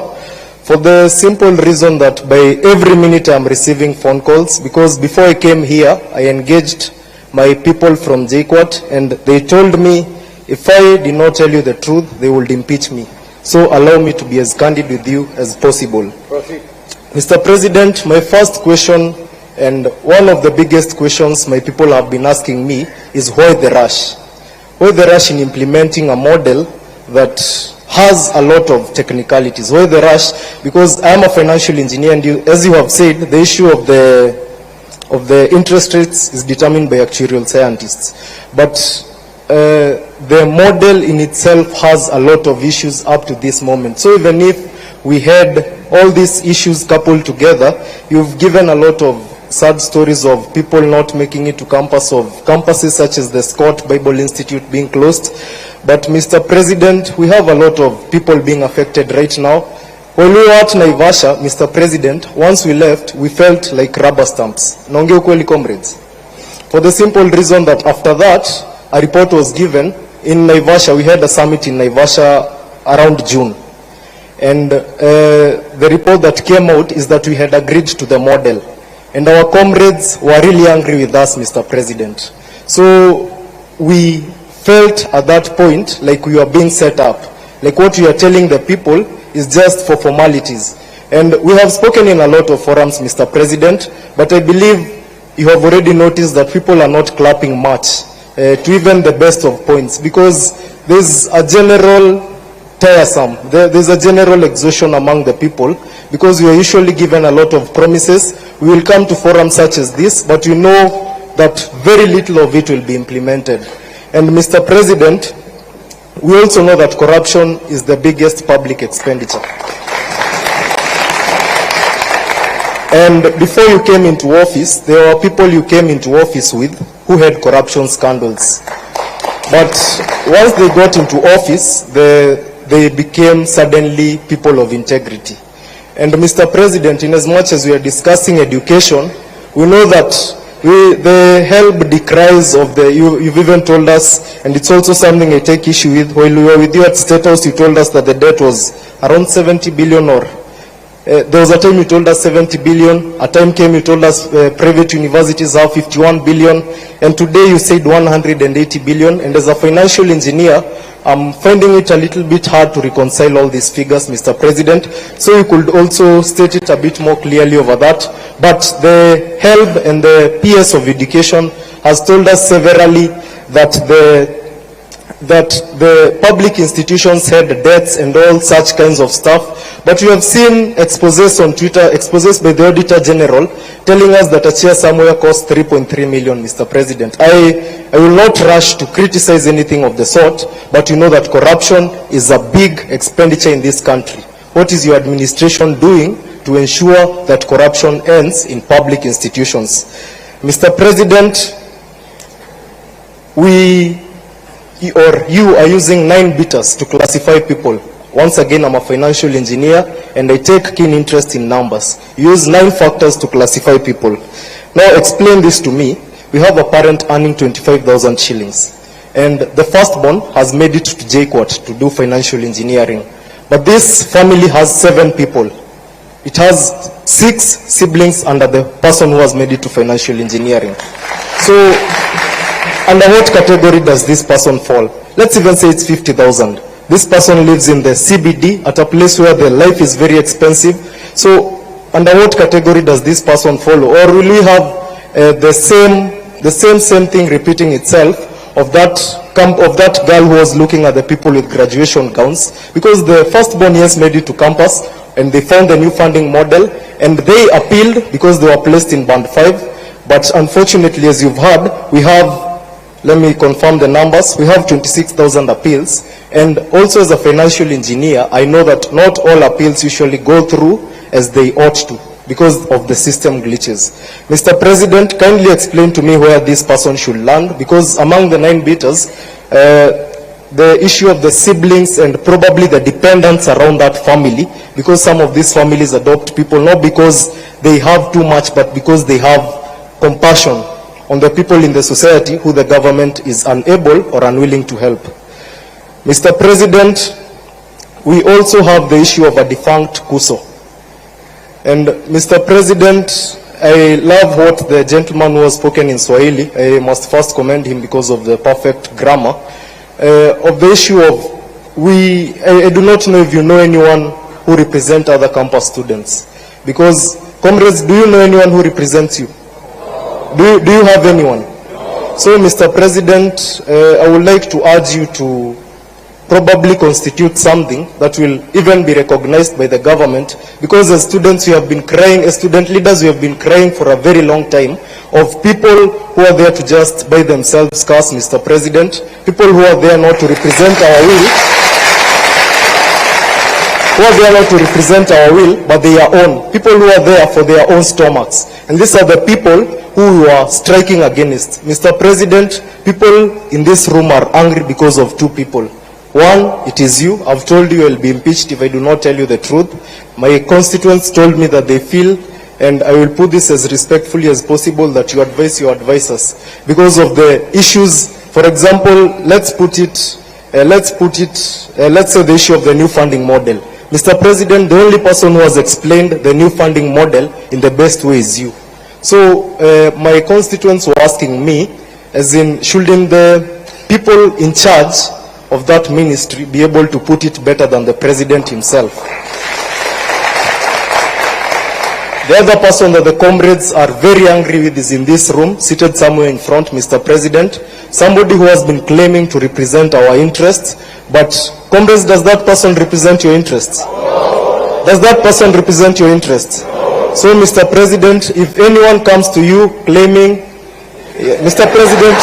for the simple reason that by every minute I'm receiving phone calls, because before I came here, I engaged my people from JCOT and they told me if I did not tell you the truth, they would impeach me. So allow me to be as candid with you as possible. Mr. President, my first question, and one of the biggest questions my people have been asking me, is why the rush? Why the rush in implementing a model that has a lot of technicalities? Why the rush? Because I am a financial engineer, and as you have said, the issue of the interest rates is determined by actuarial scientists. But the model in itself has a lot of issues up to this moment. So even if we had all these issues coupled together, you've given a lot of sad stories of people not making it to campuses such as the Scott Bible Institute being closed. But Mr. President, we have a lot of people being affected right now. When we were at Naivasha, Mr. President, once we left, we felt like rubber stamps. Naongea ukweli, comrades. For the simple reason that after that, a report was given in Naivasha. We had a summit in Naivasha around June. And the report that came out is that we had agreed to the model. And our comrades were really angry with us, Mr. President. So we felt at that point like we were being set up. Like what we are telling the people is just for formalities. And we have spoken in a lot of forums, Mr. President, but I believe you have already noticed that people are not clapping much to even the best of points, because there's a general tiresome. There's a general exhaustion among the people, because we are usually given a lot of promises. We will come to forums such as this, but you know that very little of it will be implemented. And Mr. President, We also know that corruption is the biggest public expenditure. And before you came into office, there were people you came into office with who had corruption scandals. But once they got into office, they became suddenly people of integrity. And Mr. President, in as much as we are discussing education, we know that the help decries of the, you've even told us, and it's also something I take issue with, while we were with you at State House, you told us that the debt was around 70 billion or there was a time you told us 70 billion, a time came you told us private universities have 51 billion, and today you said 180 billion, and as a financial engineer, I'm finding it a little bit hard to reconcile all these figures, Mr. President, so you could also state it a bit more clearly over that. But the HELB and the PS of Education has told us severally that the public institutions had debts and all such kinds of stuff. But we have seen exposés on Twitter, exposés by the Auditor General, telling us that a chair somewhere cost 3.3 million, Mr. President. I will not rush to criticize anything of the sort, but you know that corruption is a big expenditure in this country. What is your administration doing to ensure that corruption ends in public institutions? Mr. President, you are using 9 beaters to classify people. Once again, I'm a financial engineer and I take keen interest in numbers. You use 9 factors to classify people. Now explain this to me. We have a parent earning 25,000 shillings. And the firstborn has made it to JKUAT to do financial engineering. But this family has 7 people. It has 6 siblings under the person who has made it to financial engineering. So, under what category does this person fall? Let's even say it's 50,000. This person lives in the CBD at a place where the life is very expensive. So, under what category does this person fall? Or will we have the same thing repeating itself of that girl who was looking at the people with graduation gowns? Because the firstborn, yes, made it to campus and they found a new funding model and they appealed because they were placed in band 5. But unfortunately, as you've heard, we have, let me confirm the numbers, we have 26,000 appeals. And also as a financial engineer, I know that not all appeals usually go through as they ought to because of the system glitches. Mr. President, kindly explain to me where this person should land, because among the 9 beaters, the issue of the siblings and probably the dependents around that family, because some of these families adopt people not because they have too much, but because they have compassion on the people in the society who the government is unable or unwilling to help. Mr. President, we also have the issue of a defunct KUSO. And Mr. President, I love what the gentleman who has spoken in Swahili. I must first commend him because of the perfect grammar. Of the issue of, I do not know if you know anyone who represents other campus students. Because, comrades, do you know anyone who represents you? Do you have anyone? So, Mr. President, I would like to urge you to probably constitute something that will even be recognized by the government, because as students we have been crying, as student leaders we have been crying for a very long time of people who are there to just by themselves cast, Mr. President, people who are there not to represent our will, but they are own. People who are there for their own stomachs. And these are the people who you are striking against. Mr. President, people in this room are angry because of 2 people. One, it is you. I've told you I'll be impeached if I do not tell you the truth. My constituents told me that they feel, and I will put this as respectfully as possible, that you advise your advisors because of the issues. For example, let's say the issue of the new funding model. Mr. President, the only person who has explained the new funding model in the best way is you. So my constituents were asking me, as in, shouldn't the people in charge of that ministry be able to put it better than the president himself? The other person that the comrades are very angry with is in this room, seated somewhere in front, Mr. President, somebody who has been claiming to represent our interests. But comrades, does that person represent your interests? Does that person represent your interests? So, Mr. President, if anyone comes to you claiming, Mr. President,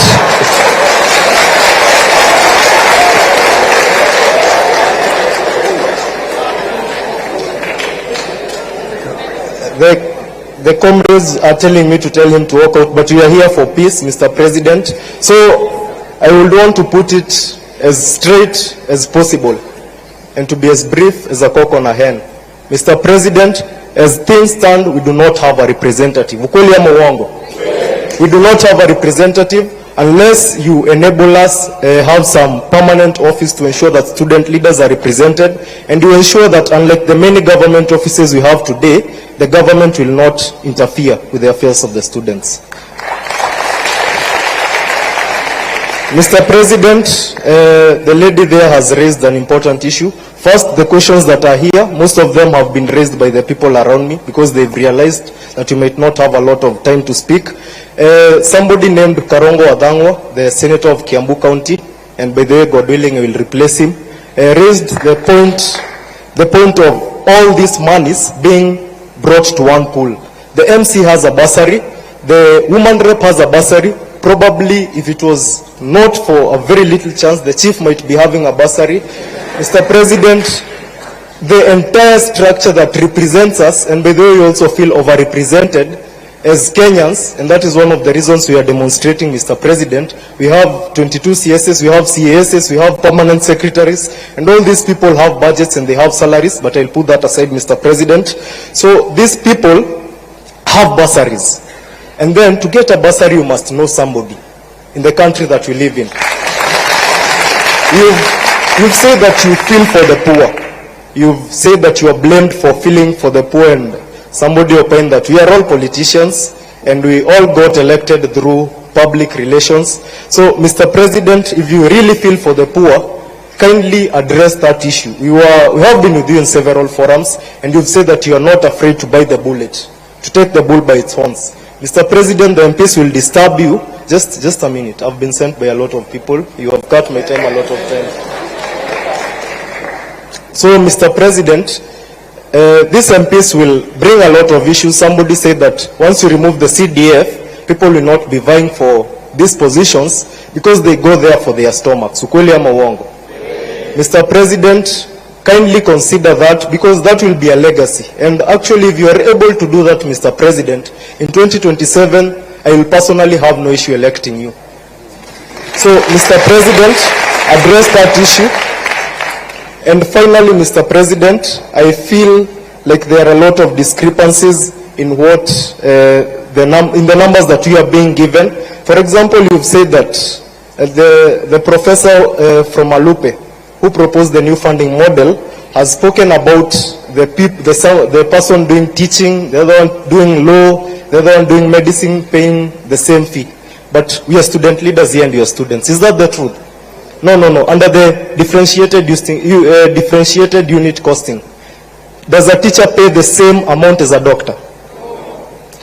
the comrades are telling me to tell him to walk out, but we are here for peace, Mr. President. So I would want to put it as straight as possible and to be as brief as a cock on a hen. Mr. President, as things stand, we do not have a representative. Ukweli ama uongo? We do not have a representative unless you enable us have some permanent office to ensure that student leaders are represented, and you ensure that unlike the many government offices we have today, the government will not interfere with the affairs of the students. Mr. President, the lady there has raised an important issue. First, the questions that are here, most of them have been raised by the people around me because they've realized that you might not have a lot of time to speak. Somebody named Karongo Adangwa, the senator of Kiambu County, and by the way, God willing, I will replace him, raised the point of all these monies being brought to one pool. The MC has a bursary, the woman rep has a bursary. Probably if it was not for a very little chance, the chief might be having a bursary. Mr. President, the entire structure that represents us, and by the way, we also feel overrepresented as Kenyans, and that is one of the reasons we are demonstrating, Mr. President. We have 22 CSS, we have CASs, we have permanent secretaries, and all these people have budgets and they have salaries, but I'll put that aside, Mr. President. So these people have bursaries. And then to get a bursary, you must know somebody in the country that we live in. You've said that you feel for the poor. You've said that you are blamed for feeling for the poor, and somebody opined that we are all politicians and we all got elected through public relations. So, Mr. President, if you really feel for the poor, kindly address that issue. We have been with you in several forums, and you've said that you are not afraid to bite the bullet, to take the bull by its horns. Mr. President, the MPs will disturb you. Just a minute. I've been sent by a lot of people. You have cut my time a lot of times. So, Mr. President, these MPs will bring a lot of issues. Somebody said that once you remove the CDF, people will not be vying for these positions because they go there for their stomachs. Ukweli ama uongo? Mr. President, kindly consider that, because that will be a legacy. And actually, if you are able to do that, Mr. President, in 2027, I will personally have no issue electing you. So, Mr. President, address that issue. And finally, Mr. President, I feel like there are a lot of discrepancies in what in the numbers that we are being given. For example, you've said that the professor from Alupe, who proposed the new funding model, has spoken about the person doing teaching, the other one doing law, the other one doing medicine, paying the same fee. But we are student leaders here and we are students. Is that the truth? No. Under the differentiated unit costing, does a teacher pay the same amount as a doctor?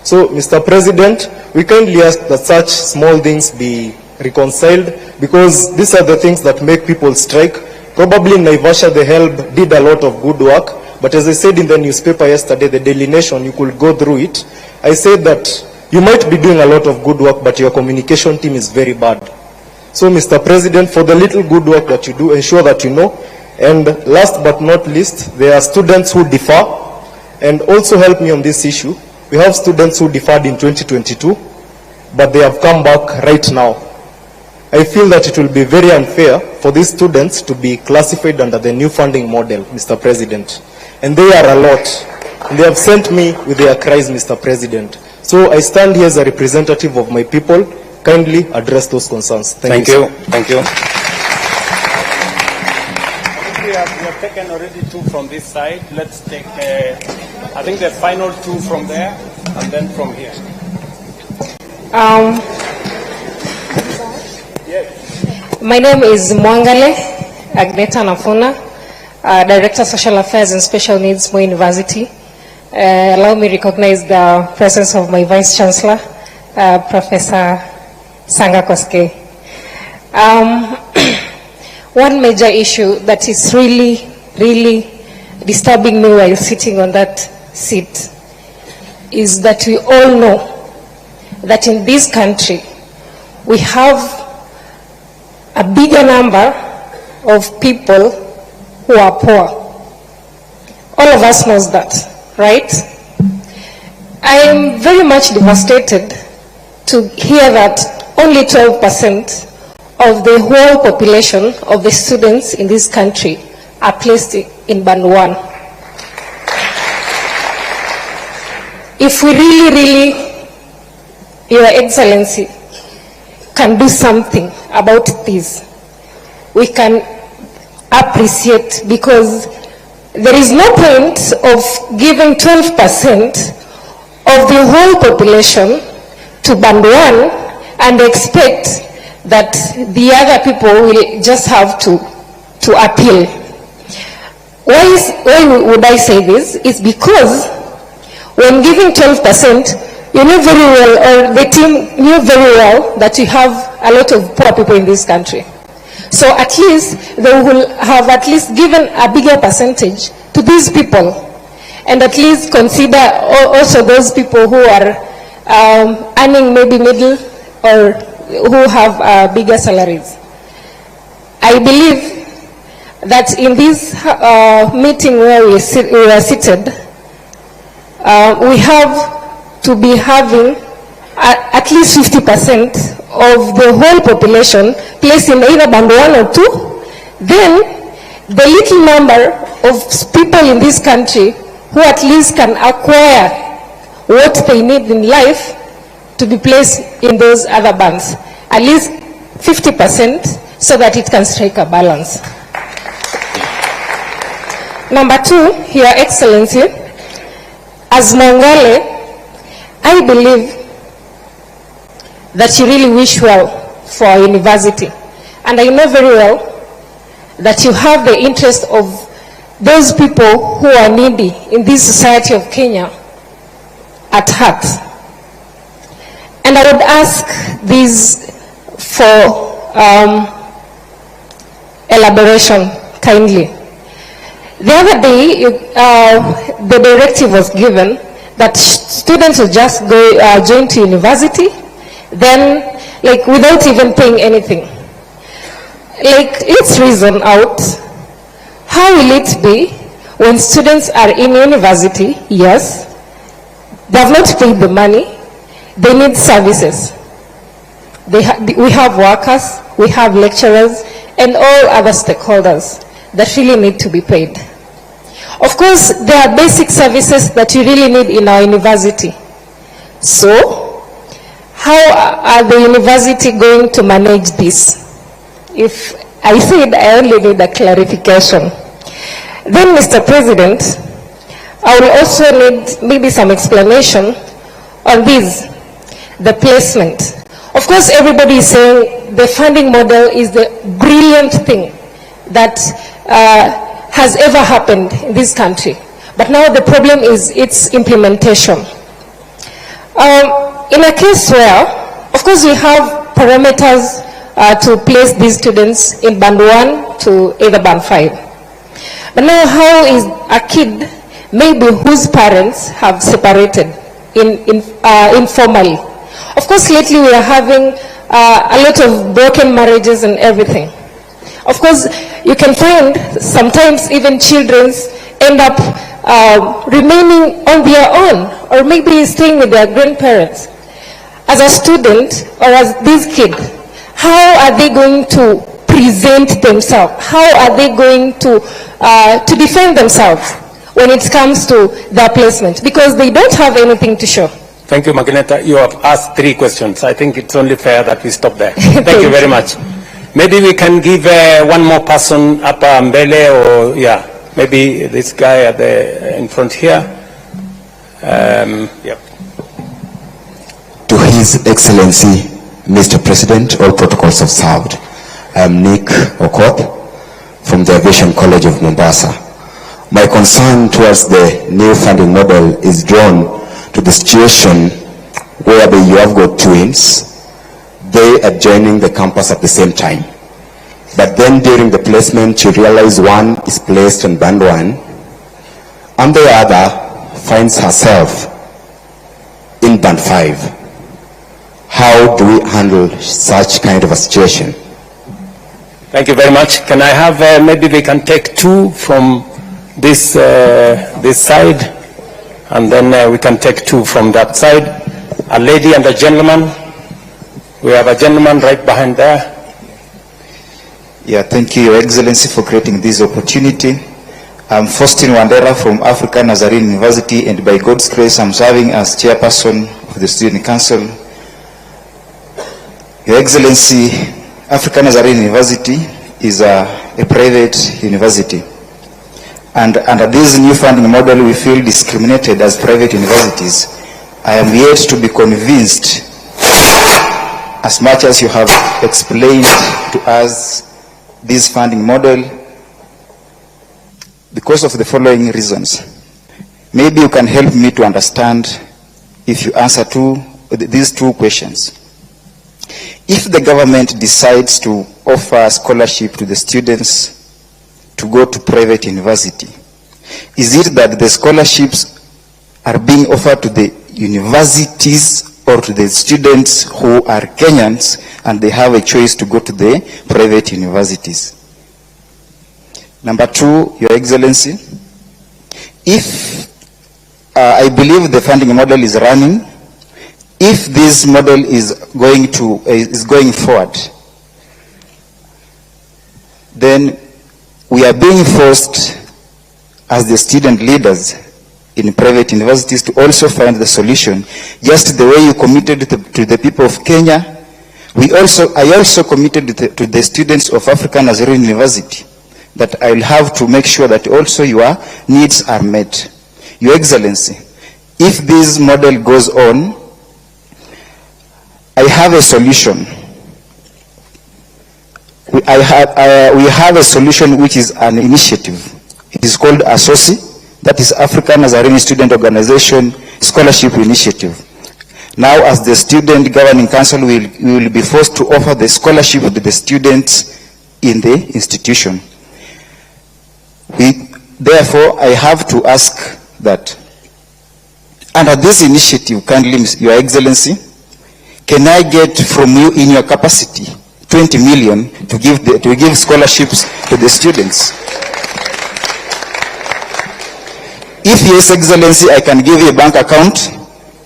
So, Mr. President, we kindly ask that such small things be reconciled, because these are the things that make people strike. Probably in Naivasha, the HELB did a lot of good work, but as I said in the newspaper yesterday, the Daily Nation, you could go through it. I said that you might be doing a lot of good work, but your communication team is very bad. So, Mr. President, for the little good work that you do, ensure that you know. And last but not least, there are students who defer, and also help me on this issue. We have students who deferred in 2022, but they have come back right now. I feel that it will be very unfair for these students to be classified under the new funding model, Mr. President. And they are a lot. And they have sent me with their cries, Mr. President. So I stand here as a representative of my people. Kindly address those concerns. Thank you. Thank you. We have taken already two from this side. Let's take, I think the final two from there, and then from here. My name is Mwangale Agneta Nafuna, Director of Social Affairs and Special Needs, Moi University. Allow me to recognize the presence of my Vice Chancellor, Professor Sanga Koske. One major issue that is really disturbing me while sitting on that seat is that we all know that in this country we have a bigger number of people who are poor. All of us knows that, right? I am very much devastated to hear that only 12% of the whole population of the students in this country are placed in Band 1. If we really, Your Excellency, can do something about this, we can appreciate, because there is no point of giving 12% of the whole population to Band 1 and expect that the other people will just have to appeal. Why would I say this? It's because when giving 12%, you know very well, or the team knew very well, that you have a lot of poor people in this country. So at least they will have at least given a bigger percentage to these people, and at least consider also those people who are earning maybe middle or who have bigger salaries. I believe that in this meeting where we are seated, we have to be having at least 50% of the whole population placed in either Band 1 or 2. Then the little number of people in this country who at least can acquire what they need in life to be placed in those other bands, at least 50%, so that it can strike a balance. Number 2, Your Excellency, as Mongale, I believe that you really wish well for our university. And I know very well that you have the interest of those people who are needy in this society of Kenya at heart. And I would ask this for elaboration kindly. The other day, the directive was given that students will just go join to university, then without even paying anything. Let's reason out, how will it be when students are in university? Yes, they have not paid the money, they need services. We have workers, we have lecturers, and all other stakeholders that really need to be paid. Of course, there are basic services that you really need in our university. So, how are the university going to manage this? If I said I only need a clarification. Then, Mr. President, I will also need maybe some explanation on this, the placement. Of course, everybody is saying the funding model is the brilliant thing that has ever happened in this country. But now the problem is its implementation. In a case where, of course, we have parameters to place these students in Band 1 to either Band 5. But now how is a kid, maybe whose parents have separated informally? Of course, lately we are having a lot of broken marriages and everything. Of course, you can find sometimes even children end up remaining on their own, or maybe staying with their grandparents. As a student, or as this kid, how are they going to present themselves? How are they going to defend themselves when it comes to their placement? Because they don't have anything to show. Thank you, Magineta. You have asked 3 questions. I think it's only fair that we stop there. Thank you very much. Maybe we can give one more person up Mbele, or maybe this guy at in front here. To His Excellency, Mr. President, all protocols observed. I am Nick Okoth from the Aviation College of Mombasa. My concern towards the new funding model is drawn to the situation where you have got twins. They are joining the campus at the same time. But then during the placement, you realize one is placed on Band 1, and the other finds herself in Band 5. How do we handle such kind of a situation? Thank you very much. Can I have, maybe we can take 2 from this side, and then we can take two from that side. A lady and a gentleman. We have a gentleman right behind there. Yeah, thank you, Your Excellency, for creating this opportunity. I'm Faustin Wandera from African Nazarene University, and by God's grace, I'm serving as chairperson of the Student Council. Your Excellency, African Nazarene University is a private university. And under this new funding model, we feel discriminated as private universities. I am yet to be convinced, as much as you have explained to us this funding model, because of the following reasons. Maybe you can help me to understand if you answer these two questions. If the government decides to offer scholarship to the students to go to private university, is it that the scholarships are being offered to the universities or to the students who are Kenyans and they have a choice to go to the private universities? Number two, Your Excellency, if I believe the funding model is running, if this model is going forward, then we are being forced as the student leaders in private universities to also find the solution. Just the way you committed to the people of Kenya, I also committed to the students of African Nazarene University that I will have to make sure that also your needs are met. Your Excellency, if this model goes on, I have a solution. We have a solution which is an initiative. It is called ASOSI, that is African Nazarene Student Organization Scholarship Initiative. Now, as the Student Governing Council, we will be forced to offer the scholarship to the students in the institution. Therefore, I have to ask that under this initiative, kindly, Your Excellency, can I get from you in your capacity 20 million to give scholarships to the students? If yes, Excellency, I can give you a bank account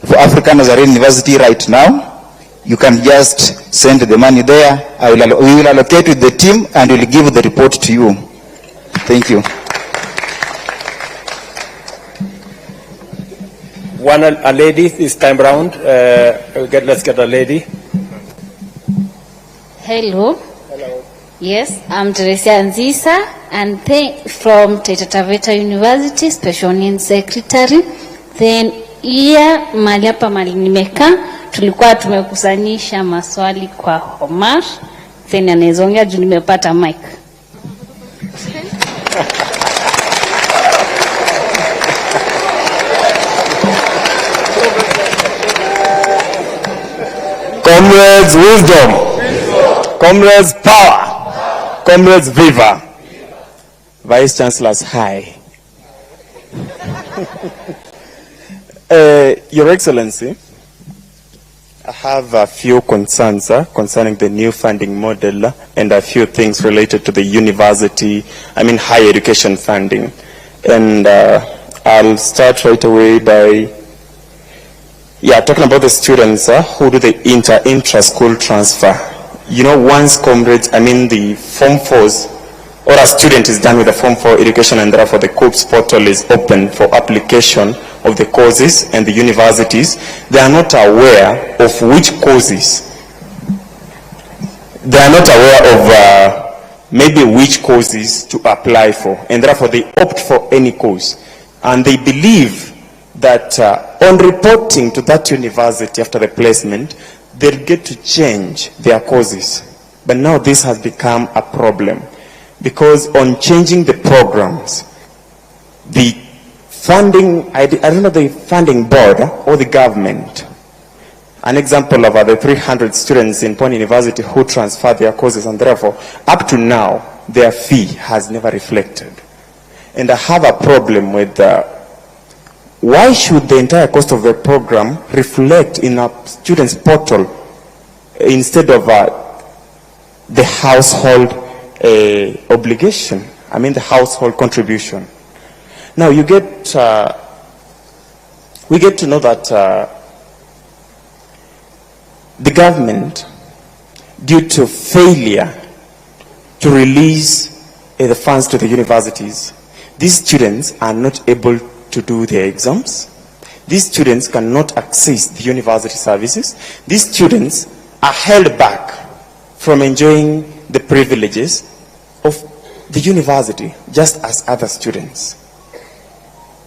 for African Nazarene University right now. You can just send the money there. We will allocate with the team and we will give the report to you. Thank you. A lady this time round. Let's get a lady. Hello. Hello. Yes, I'm Teresia Nzisa, and from Taita Taveta University, Special Needs Secretary. Then mahali hapa mali nimeka, tulikuwa tumekusanyisha maswali kwa Omar. Then anezongea juu nimepata mic. Comrades wisdom, comrades power, comrades viva. Vice Chancellor's high. Your Excellency, I have a few concerns concerning the new funding model and a few things related to the university, higher education funding. And I'll start right away by talking about the students who do the intra-school transfer. Once comrades, the Form 4s, or a student is done with the Form 4 education and therefore the COOPS portal is open for application of the courses and the universities, they are not aware of which courses. They are not aware of maybe which courses to apply for, and therefore they opt for any course. And they believe that on reporting to that university after the placement, they'll get to change their courses. But now this has become a problem, because on changing the programs, the funding, I don't know, the funding board or the government, an example of the 300 students in Pony University who transferred their courses, and therefore, up to now, their fee has never reflected. And I have a problem with why should the entire cost of the program reflect in a student's portal instead of the household obligation? The household contribution. Now you get we get to know that the government, due to failure to release the funds to the universities, these students are not able to do their exams. These students cannot access the university services. These students are held back from enjoying the privileges of the university, just as other students.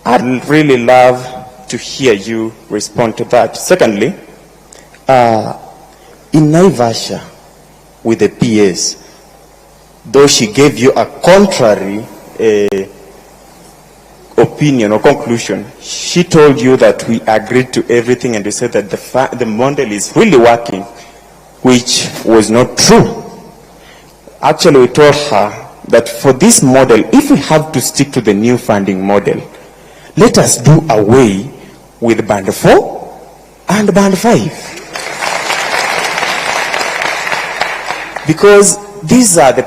I'd really love to hear you respond to that. Secondly, in Naivasha, with the PS, though she gave you a contrary opinion or conclusion, she told you that we agreed to everything and we said that the model is really working, which was not true. Actually, we told her that for this model, if we have to stick to the new funding model, let us do away with band 4 and band 5. Because these are the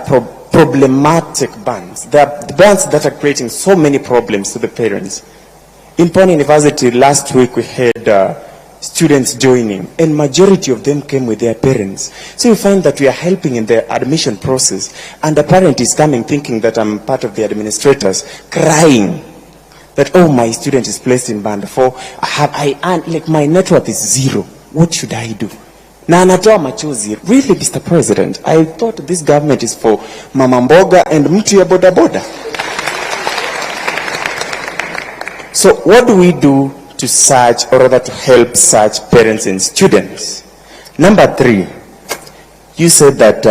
problematic bands. They are the bands that are creating so many problems to the parents. In Pone University last week we had students joining, and majority of them came with their parents. So you find that we are helping in the admission process, and the parent is coming thinking that I'm part of the administrators, crying that, oh, my student is placed in band 4, like my net worth is 0. What should I do? Na anatoa machozi. Really, Mr. President, I thought this government is for mama mboga and mtu ya boda boda. So what do we do to search, or rather to help such parents and students? Number 3, you said that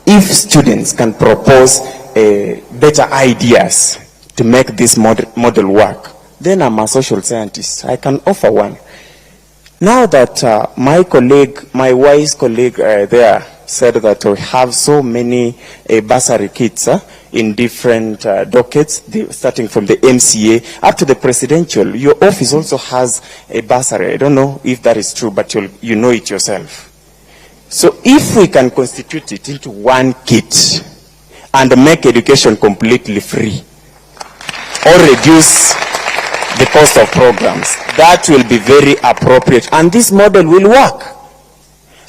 if students can propose better ideas to make this model work, then I'm a social scientist. I can offer one. Now that my wise colleague there said that we have so many bursary kits in different dockets, starting from the MCA up to the presidential. Your office also has a bursary. I don't know if that is true, but you know it yourself. So if we can constitute it into one kit and make education completely free, or reduce the cost of programs, that will be very appropriate, and this model will work.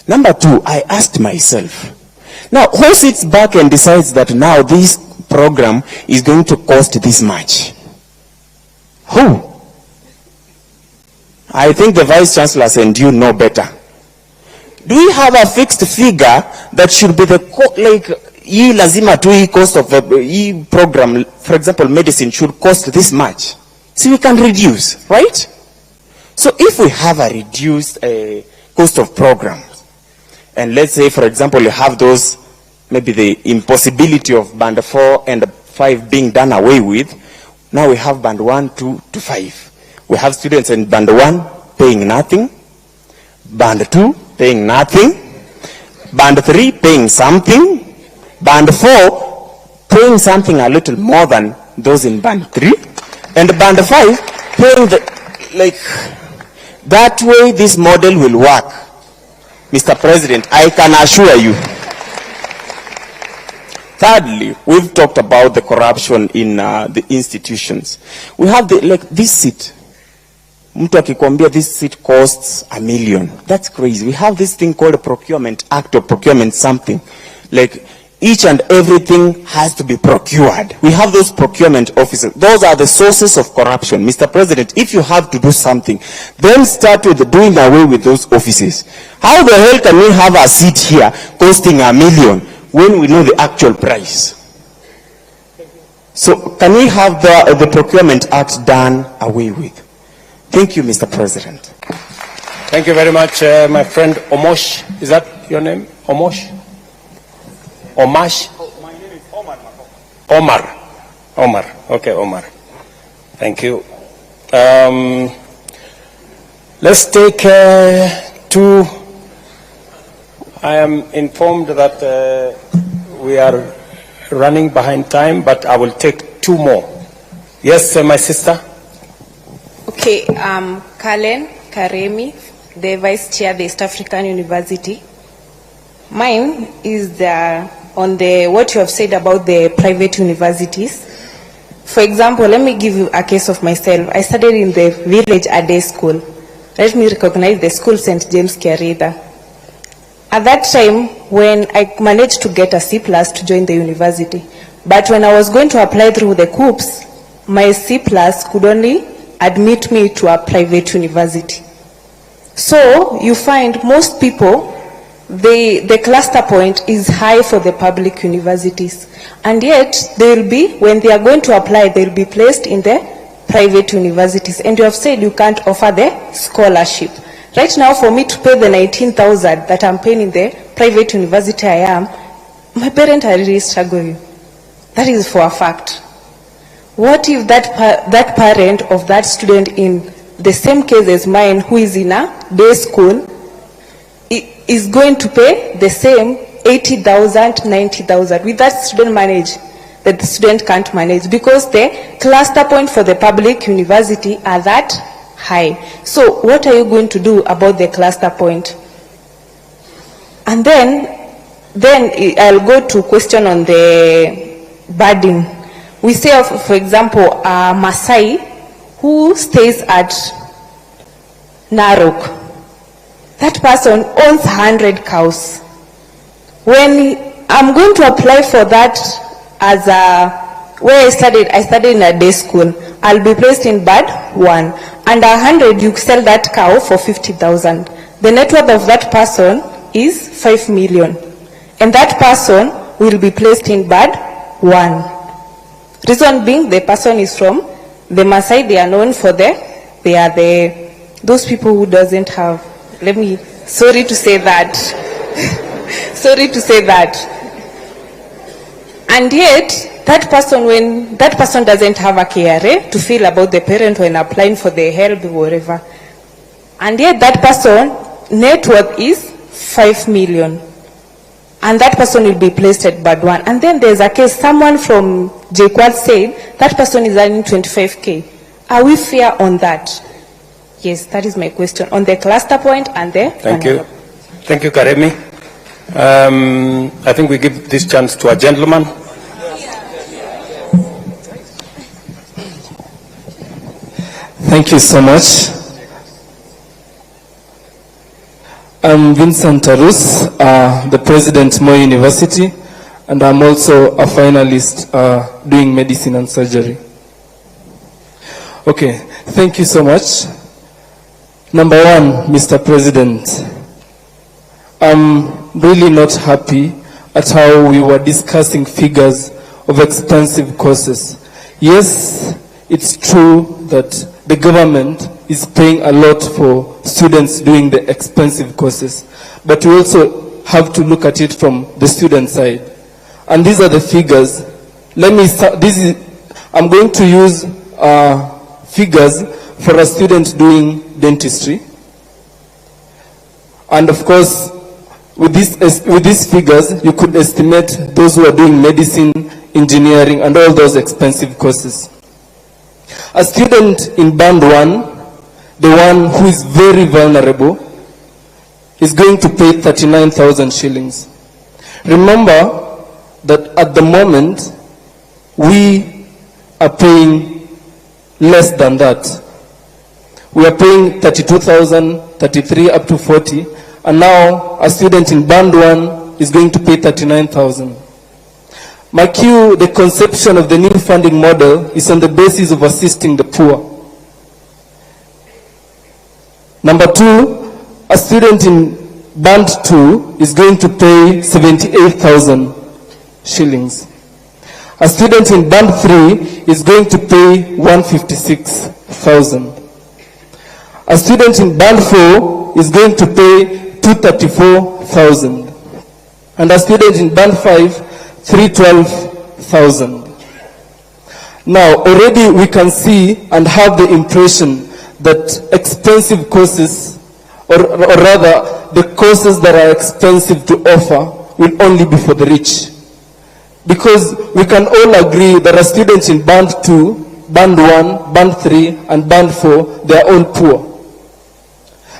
Number 2, I asked myself, now who sits back and decides that now this program is going to cost this much? Who? I think the Vice Chancellors and you know better. Do we have a fixed figure that should be the lazima tu cost of the program? For example, medicine should cost this much, so we can reduce, right? So if we have a reduced cost of programs, and let's say, for example, you have those, maybe the impossibility of band 4 and 5 being done away with, now we have band 1, 2 to 5. We have students in band 1 paying nothing, band 2 paying nothing, band 3 paying something, band 4 paying something a little more than those in band 3, and band 5 paying that way this model will work. Mr. President, I can assure you. Thirdly, we've talked about the corruption in the institutions. We have this seat. Mtu akikwambia this seat costs $1 million. That's crazy. We have this thing called a procurement act or procurement something. Like each and everything has to be procured. We have those procurement officers. Those are the sources of corruption. Mr. President, if you have to do something, then start with doing away with those offices. How the hell can we have a seat here costing $1 million when we know the actual price? So can we have the procurement act done away with? Thank you, Mr. President. Thank you very much, my friend Omosh. Is that your name? Omosh? Omash? Oh, my name is Omar. Omar. Okay, Omar. Thank you. Let's take 2. I am informed that we are running behind time, but I will take 2 more. Yes, my sister. Okay, Kalen Karemi, the Vice Chair of the East African University. Mine is on what you have said about the private universities. For example, let me give you a case of myself. I studied in the village a day school. Let me recognize the school St. James Kiarida. At that time, when I managed to get a C+ to join the university, but when I was going to apply through the COOPs, my C+ could only admit me to a private university. So you find most people, the cluster point is high for the public universities, and yet they'll be, when they are going to apply, they'll be placed in the private universities, and you have said you can't offer the scholarship. Right now, for me to pay the 19,000 that I'm paying in the private university I am, my parents are really struggling. That is for a fact. What if that parent of that student in the same case as mine, who is in a day school, is going to pay the same 80,000, 90,000? With that student manage? That the student can't manage, because the cluster point for the public university are that high. So what are you going to do about the cluster point? And then I'll go to question on the burden. We say, for example, a Maasai who stays at Narok. That person owns 100 cows. When I'm going to apply for that as where I studied in a day school, I'll be placed in band 1. And 100, you sell that cow for 50,000. The net worth of that person is 5 million. And that person will be placed in band 1. Reason being, the person is from the Maasai. They are known for those people who doesn't have, sorry to say that. Sorry to say that. And yet, that person, when that person doesn't have a KRA to feel about the parent when applying for the help or whatever, and yet that person net worth is 5 million. And that person will be placed at band 1. And then there's a case, someone from JQuad said that person is earning 25K. Are we fair on that? Yes, that is my question on the cluster point and the... Thank you. Thank you, Karemi. I think we give this chance to a gentleman. Thank you so much. I'm Vincent Tarus, the president Moi University, and I'm also a finalist doing medicine and surgery. Okay, thank you so much. Number one, Mr. President, I'm really not happy at how we were discussing figures of expensive courses. Yes, it's true that the government is paying a lot for students doing the expensive courses, but we also have to look at it from the student side. And these are the figures. I'm going to use figures for a student doing dentistry. And of course, with these figures, you could estimate those who are doing medicine, engineering, and all those expensive courses. A student in band 1, the one who is very vulnerable, is going to pay 39,000 shillings. Remember that at the moment, we are paying less than that. We are paying 32,000, 33 up to 40, and now a student in band 1 is going to pay 39,000. My cue, the conception of the new funding model is on the basis of assisting the poor. Number 2, a student in band 2 is going to pay 78,000 shillings. A student in band 3 is going to pay 156,000. A student in band 4 is going to pay 234,000. And a student in band 5, 312,000. Now, already we can see and have the impression that expensive courses, or rather, the courses that are expensive to offer will only be for the rich. Because we can all agree that a student in band 2, band 1, band 3, and band 4, they are all poor.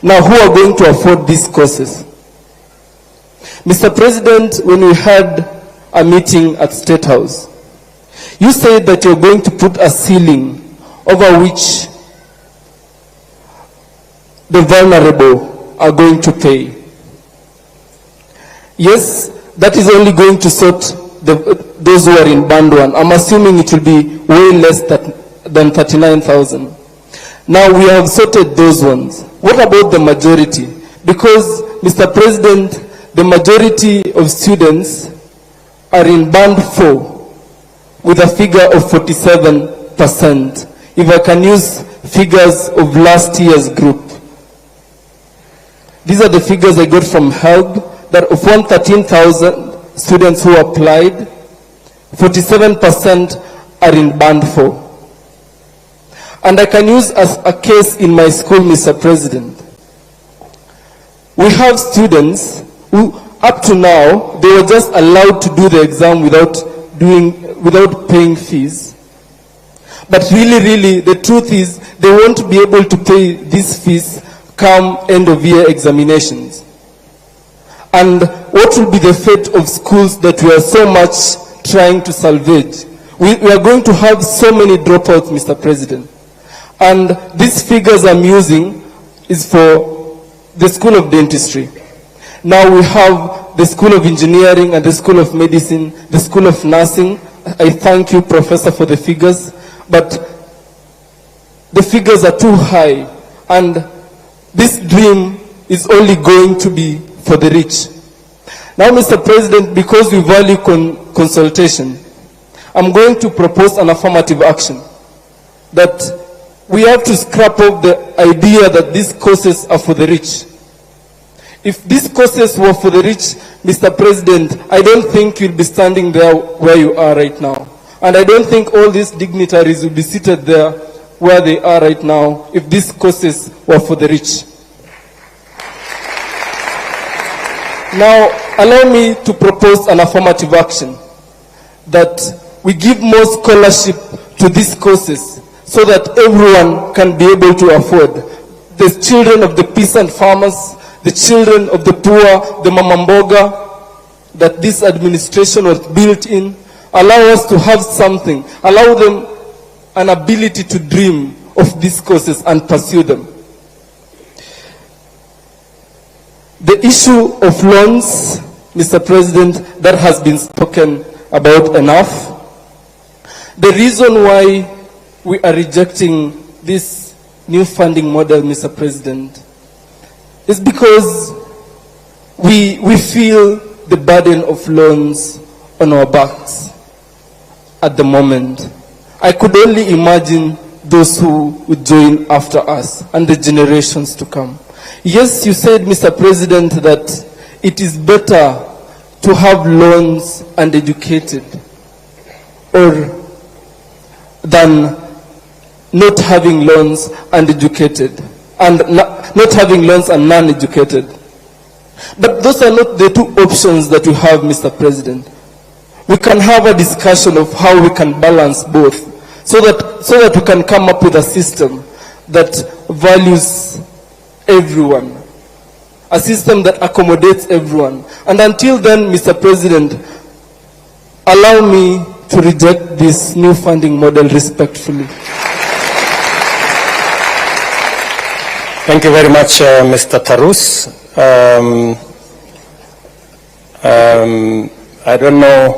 Now, who are going to afford these courses? Mr. President, when we had a meeting at State House, You said that you're going to put a ceiling over which the vulnerable are going to pay. Yes, that is only going to sort those who are in band 1. I'm assuming it will be way less than 39,000. Now we have sorted those ones. What about the majority? Because, Mr. President, the majority of students are in band 4 with a figure of 47%. If I can use figures of last year's group. These are the figures I got from HELB, that of 113,000 students who applied, 47% are in band 4. And I can use as a case in my school, Mr. President. We have students who, up to now, they were just allowed to do the exam without paying fees. But really, the truth is, they won't be able to pay these fees come end of year examinations. And what will be the fate of schools that we are so much trying to salvage? We are going to have so many dropouts, Mr. President. And these figures I'm using is for the School of Dentistry. Now we have the School of Engineering and the School of Medicine, the School of Nursing. I thank you, Professor, for the figures, but the figures are too high, and this dream is only going to be for the rich. Now, Mr. President, because we value consultation, I'm going to propose an affirmative action that we have to scrap off the idea that these courses are for the rich. If these courses were for the rich, Mr. President, I don't think you'll be standing there where you are right now. And I don't think all these dignitaries will be seated there where they are right now if these courses were for the rich. Now, allow me to propose an affirmative action that we give more scholarship to these courses so that everyone can be able to afford. The children of the peasant farmers, the children of the poor, the mamamboga, that this administration was built in, allow us to have something, allow them an ability to dream of these courses and pursue them. The issue of loans, Mr. President, that has been spoken about enough. The reason why we are rejecting this new funding model, Mr. President, is because we feel the burden of loans on our backs at the moment. I could only imagine those who would join after us and the generations to come. Yes, you said, Mr. President, that it is better to have loans and educated than not having loans and educated, and not having loans and non-educated. But those are not the two options that we have, Mr. President. We can have a discussion of how we can balance both, so that we can come up with a system that values everyone, a system that accommodates everyone. And until then, Mr. President, allow me to reject this new funding model respectfully. Thank you very much, Mr. Tarus. I don't know